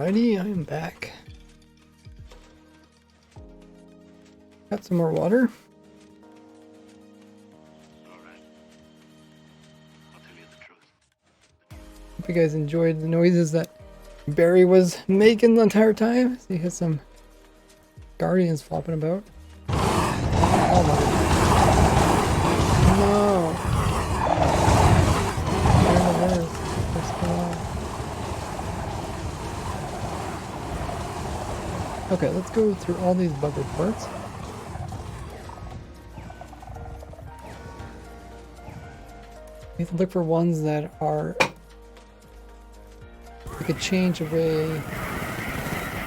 Alrighty, I am back. Got some more water. Hope you guys enjoyed the noises that Barry was making the entire time. So he has some guardians flopping about. Oh my god. No. They're in the verse. They're still alive. Okay, let's go through all these bug reports. We have to look for ones that are like a change of way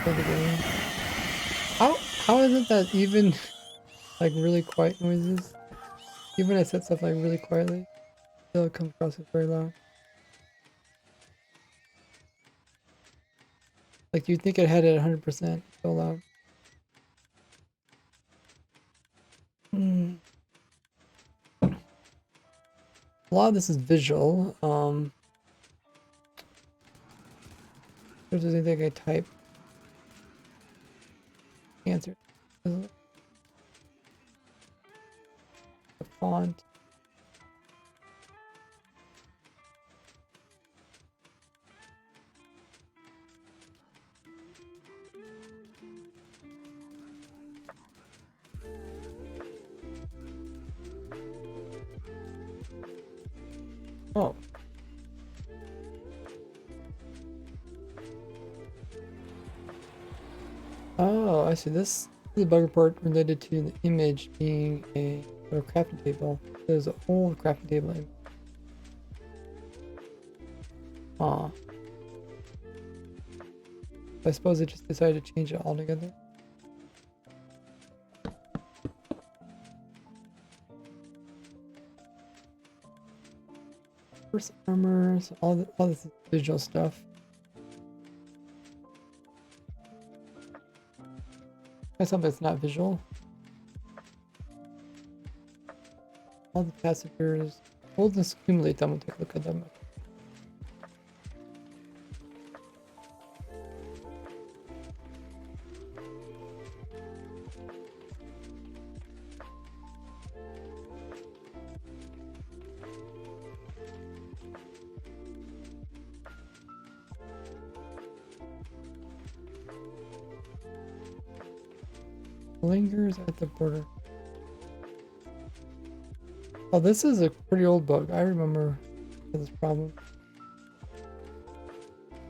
for the game. How is it that even like really quiet noises, even when I set stuff like really quietly, still comes across as very loud? Like you'd think it had it at 100%, so loud. A lot of this is visual. If there's anything I type, answer. The font. Oh. Oh, I see. This is a bug report related to the image being a crafting table. There's an old crafting table image. Aw. I suppose it just decided to change it altogether. First armors, all this is visual stuff. That's something that's not visual. All the passengers. We'll just accumulate them and take a look at them. Lingers at the border. Oh, this is a pretty old bug. I remember this problem.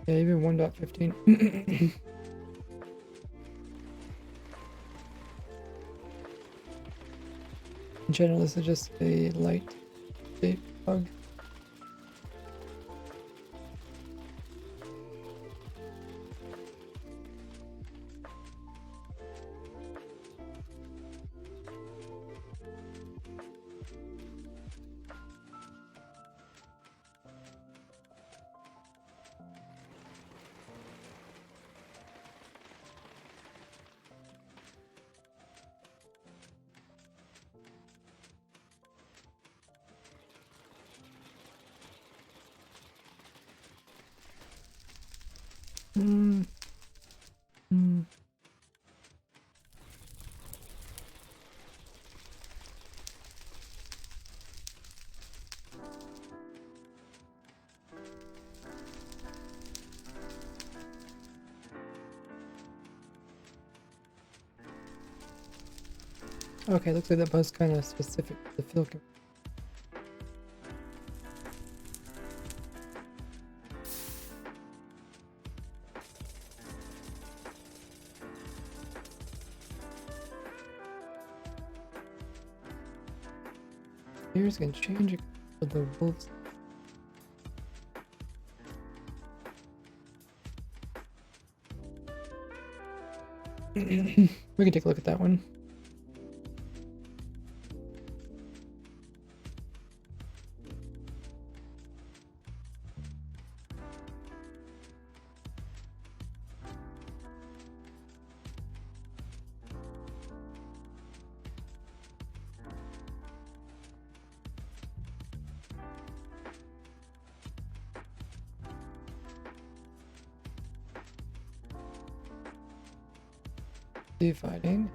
Yeah, even 1.15. In general, this is just a light update bug. Okay, looks like that bug's kind of specific to the field. Here's gonna change it for the wolves. We can take a look at that one. Sea fighting.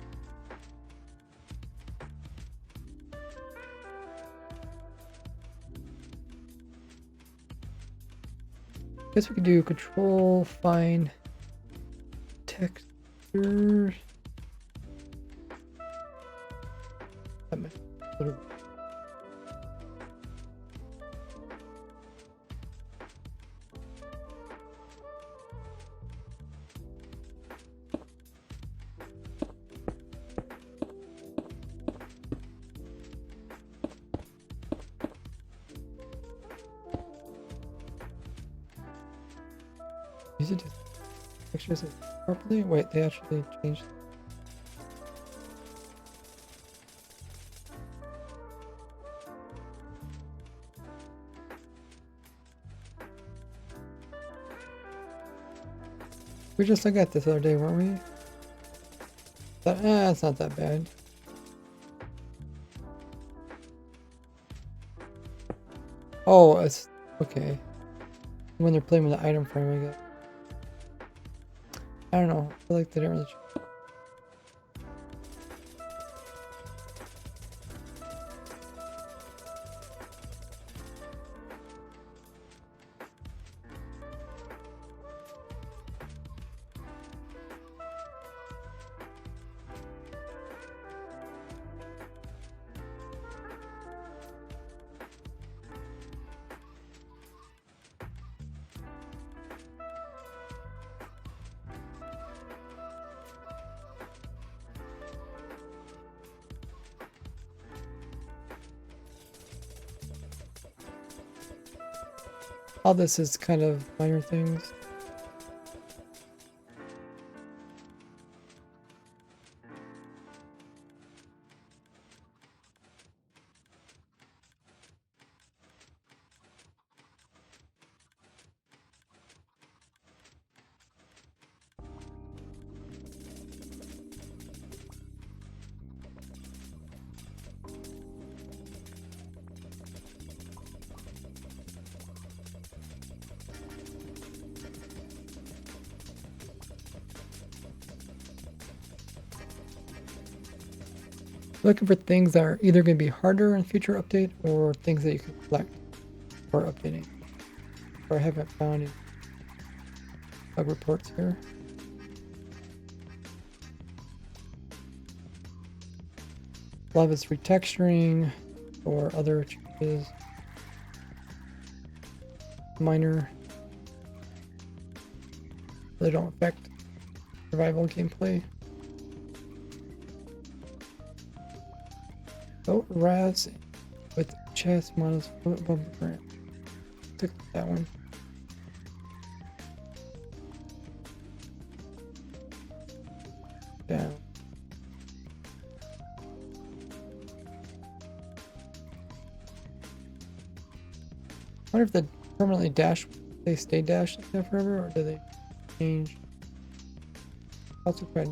Guess we could do control, find textures. That might be a little. Easy to textures properly. Wait, they actually changed. We just looked at this other day, weren't we? It's not that bad. Oh, it's okay. When they're playing with the item frame, I guess. I don't know. I feel like they didn't really. All this is kind of minor things. Looking for things that are either going to be harder in future update or things that you can collect for updating. Or I haven't found any bug reports here. A lot of it's retexturing or other changes. Minor. They don't affect survival gameplay. Oh, Raz with chest models bumper grant. Took that one. Down. I wonder if the permanently dash, they stay dashed like that forever, or do they change? Also try.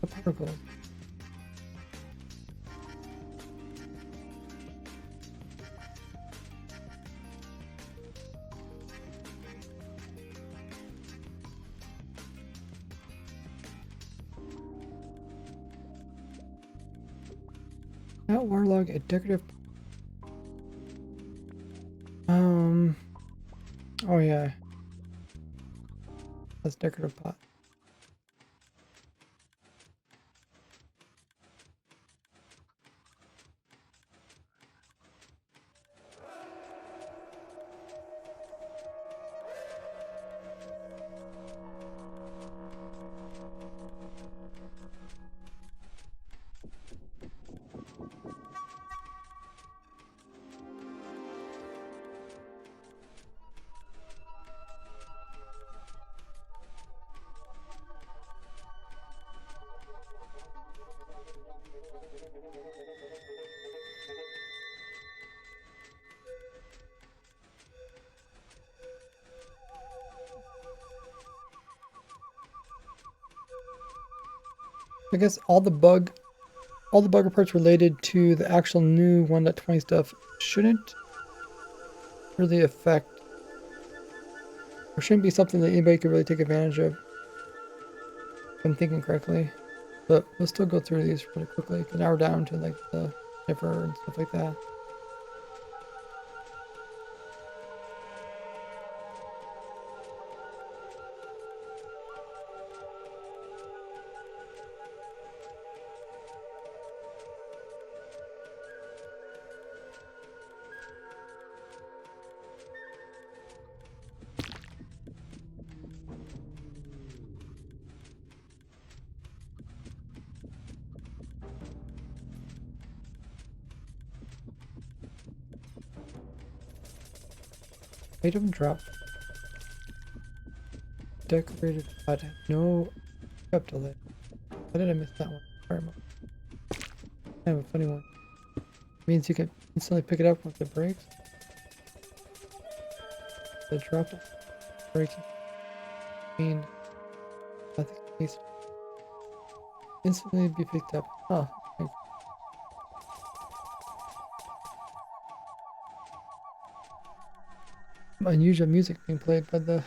The particle. Not warlog, a decorative. Oh yeah. That's decorative pot. I guess all the bug reports related to the actual new 1.20 stuff shouldn't really affect, or shouldn't be something that anybody could really take advantage of, if I'm thinking correctly. But we'll still go through these really quickly, because now we're down to like the sniffer and stuff like that. Item drop. Decorated hut. No up delay. How did I miss that one? Sorry, I have a funny one. Means you can instantly pick it up once it breaks. The drop it. Breaking. Mean. Nothing needs to instantly be picked up. Huh. Unusual music being played by the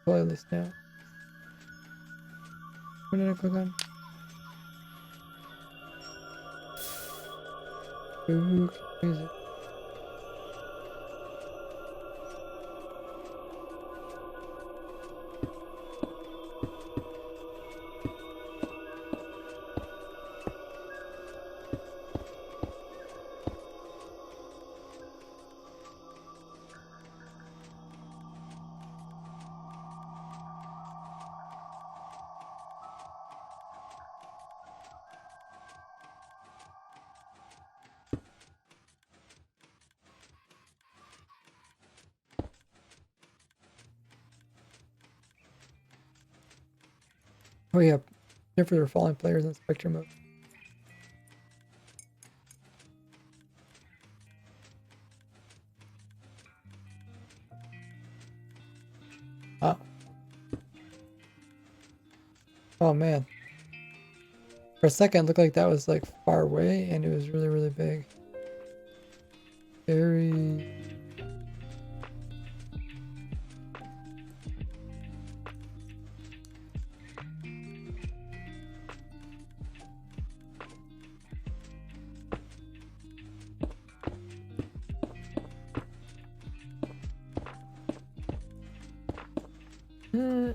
playlist now. What did I click on? Spook music. Oh yeah, here for their fallen players in spectrum mode. Oh. Oh man. For a second, it looked like that was like far away, and it was really, really big. Very. Uh,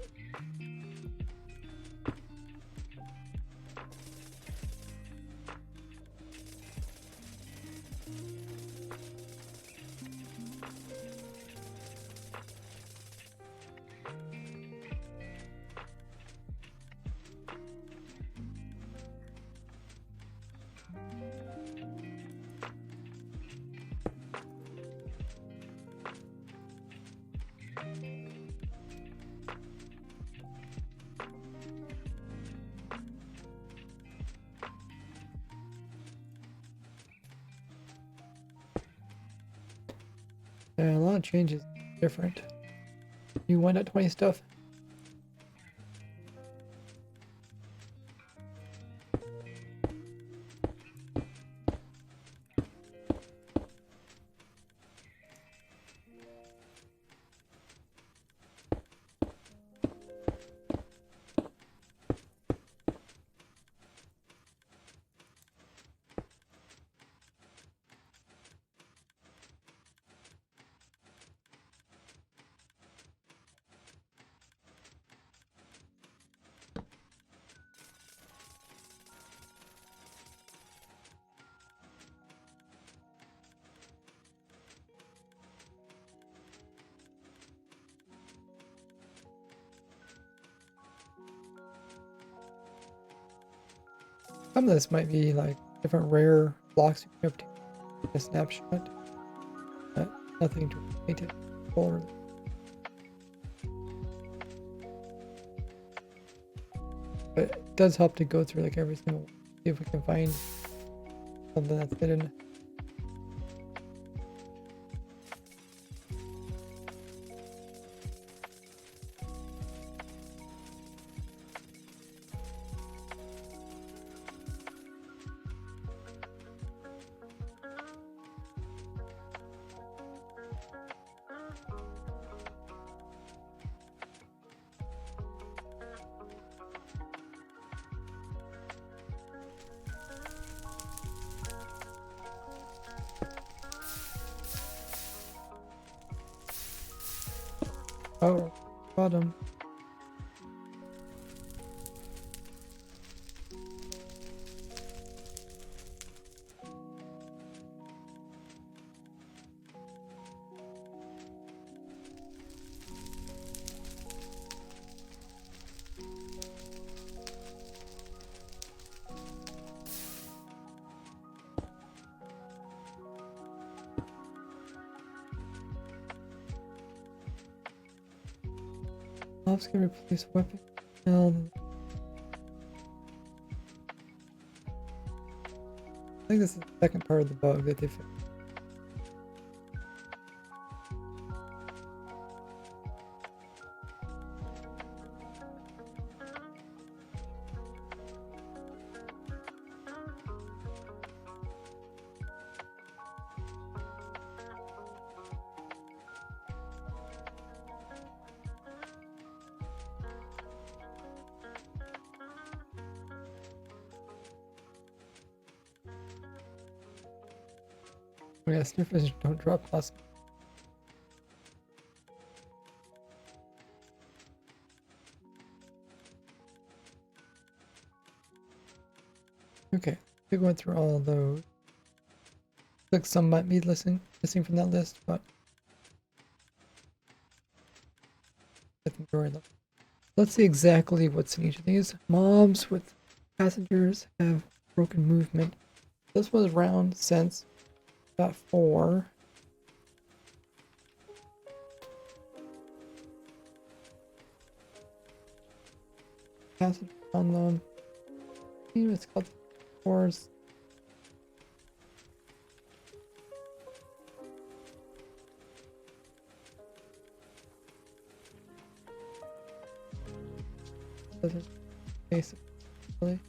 Yeah, a lot of changes. Different. You 1.20 stuff. Some of this might be like different rare blocks you can obtain in a snapshot. But nothing to paint it forward. But it does help to go through like every single one. See if we can find something that's hidden. Oh, bottom. Mobs can replace weapon. I think this is the second part of the bug that they fixed. Oh yeah, sniffers don't drop plasma. Okay, we went through all of those. Looks like some might be missing from that list, but I think we're right. Let's see exactly what's in each of these. Mobs with passengers have broken movement. This was round since .4. Passenger on them. It's called Wars. Basically.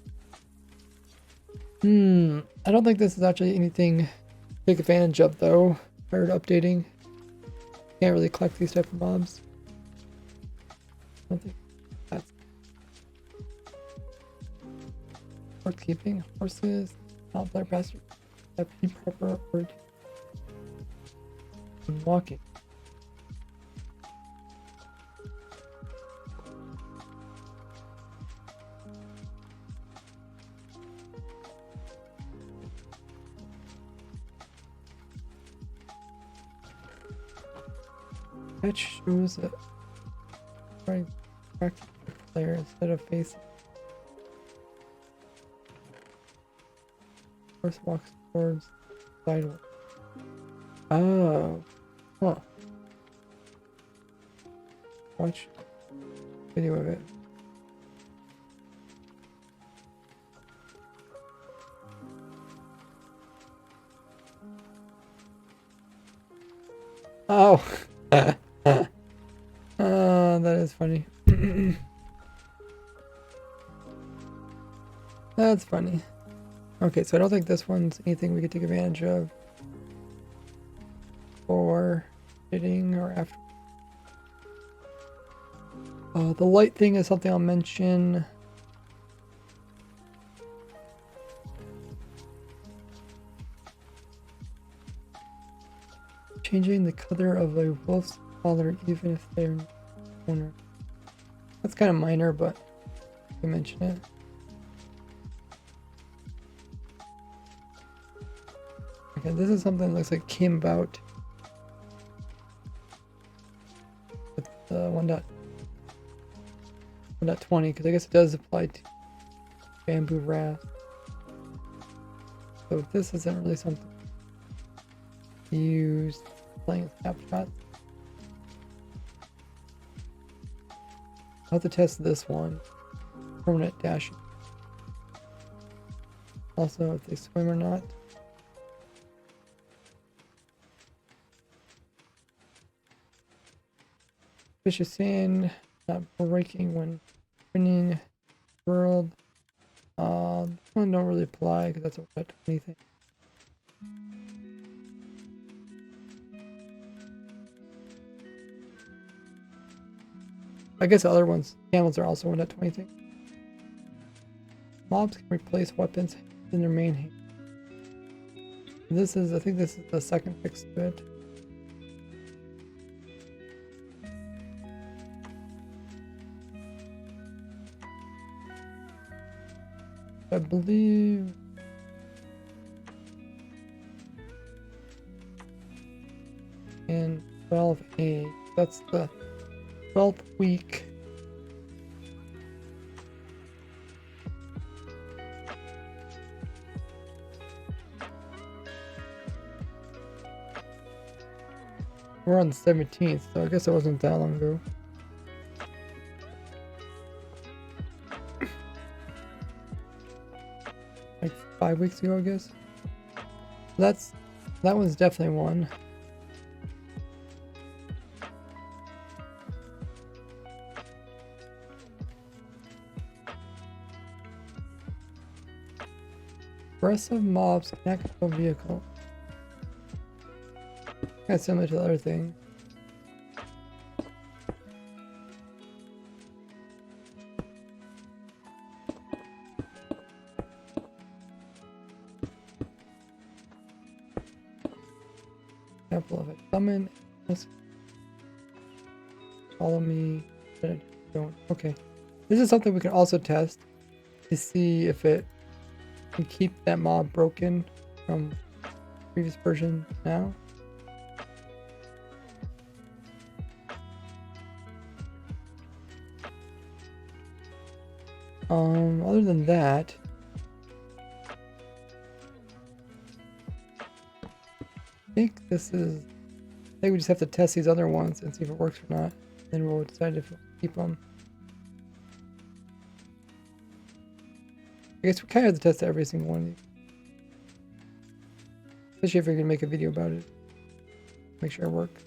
I don't think this is actually anything to take advantage of though. Prior to updating. Can't really collect these type of mobs. I don't think that's worth keeping. Horses, not their best proper or walking. That shows that trying to the player instead of facing. Horse walks towards sidewalk. Oh, huh. Watch video of it. Oh. That is funny. That's funny. Okay, so I don't think this one's anything we could take advantage of for hitting or after. The light thing is something I'll mention. Changing the color of a wolf's collar even if they're in the corner. That's kind of minor, but I can mention it. Okay, this is something that looks like came about with 1.20 because I guess it does apply to bamboo raft. So this isn't really something used playing snapshots. I'll have to test this one. Permanent dashing. Also, if they swim or not. Vicious sand, not breaking when winning world. This one don't really apply because that's a wet anything. I guess the other ones, camels are also 1.20 thing. Mobs can replace weapons in their main hand. This is, I think this is the second fix to it. I believe. In 12A. That's the 12th week. We're on the 17th, so I guess it wasn't that long ago. Like 5 weeks ago, I guess. That one's definitely one. Aggressive mobs connect to a vehicle. Kind of similar to the other thing. Example of it. Summon. Follow me. Don't. Okay. This is something we can also test to see if it can keep that mob broken from previous version now. Other than that, I think we just have to test these other ones and see if it works or not. Then we'll decide if we'll keep them. I guess we kind of have to test every single one of these. Especially if we're gonna make a video about it. Make sure it works.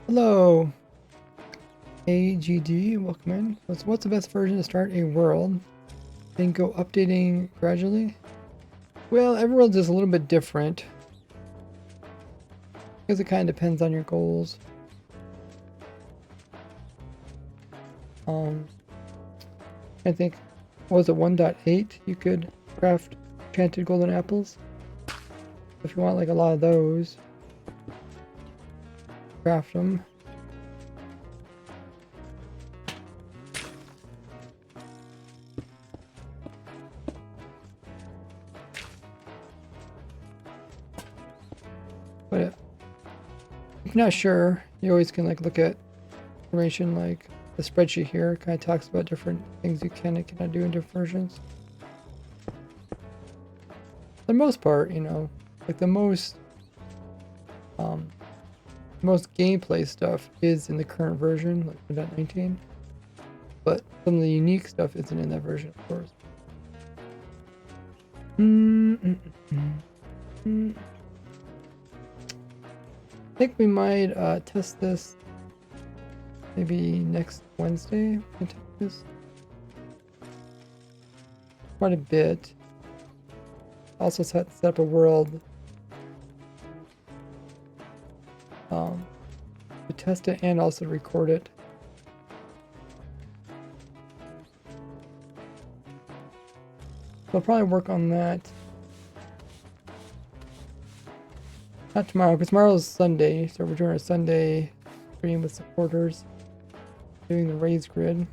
Hello, AGD, welcome in. What's the best version to start a world? Then go updating gradually? Well, every world's just a little bit different. Because it kind of depends on your goals. I think, what was it, 1.8? You could craft enchanted golden apples. If you want like a lot of those, craft them. But if you're not sure, you always can like look at information like the spreadsheet here. Kind of talks about different things you can and cannot do in different versions. For the most part, you know, like the most gameplay stuff is in the current version, like 1.19. But some of the unique stuff isn't in that version, of course. I think we might test this maybe next Wednesday. We can test this quite a bit. Also set up a world to test it and also record it. So I'll probably work on that. Not tomorrow, because tomorrow's Sunday, so we're doing a Sunday stream with supporters, doing the raise grid.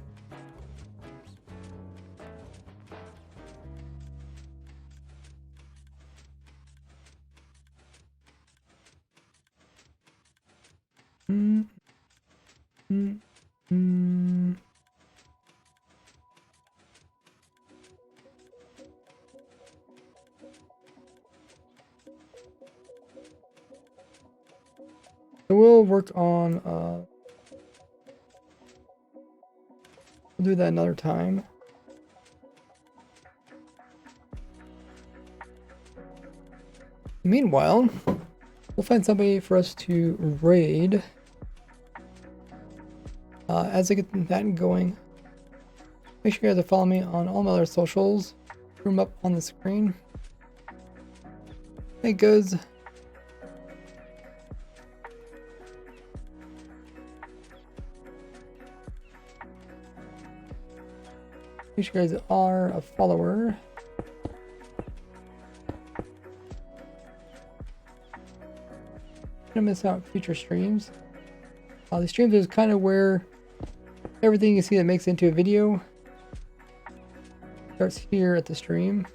So we'll work on, we'll do that another time. Meanwhile, we'll find somebody for us to raid. As I get that going, make sure you guys are following me on all my other socials. Throw them up on the screen. Hey, goods. Make sure you guys are a follower. Gonna miss out future streams. The streams is kind of where everything you see that makes it into a video starts here at the stream.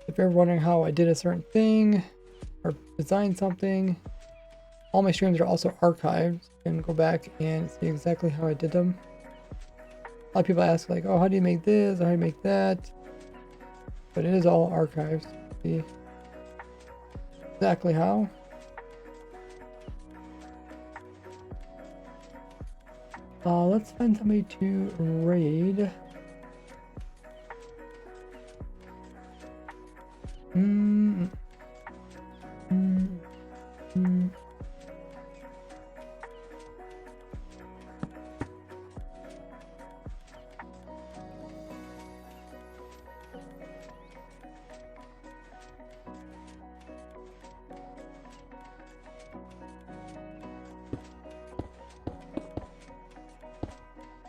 If you're wondering how I did a certain thing or designed something, all my streams are also archived. You can go back and see exactly how I did them. A lot of people ask like, oh, how do you make this? Or how do you make that? But it is all archived. See exactly how. Let's find somebody to raid.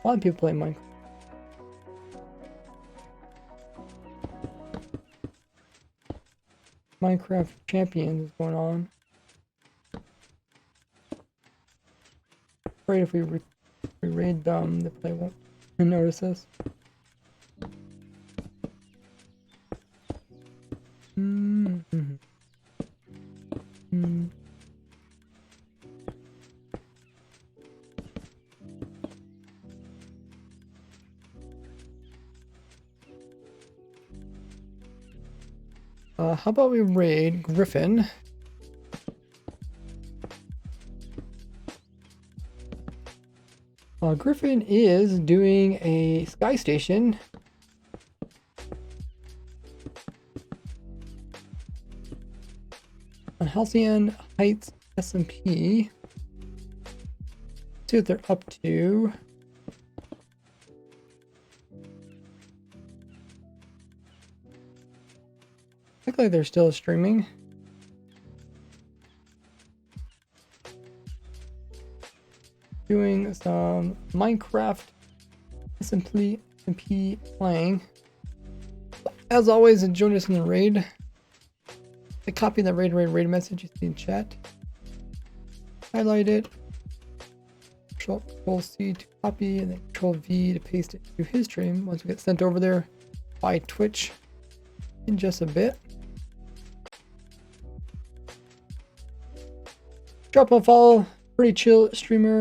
A lot of people play Minecraft. Minecraft Champions is going on. Afraid if we raid them, they probably won't notice us. How about we raid Griffin? Griffin is doing a sky station. On Halcyon Heights SMP. See what they're up to. Look like they're still streaming. Doing some Minecraft SMP playing. As always, join us in the raid. I copy the raid message you see in chat. Highlight it. Control C to copy, and then Control V to paste it to his stream once we get sent over there by Twitch in just a bit. Drop a follow. Pretty chill streamer.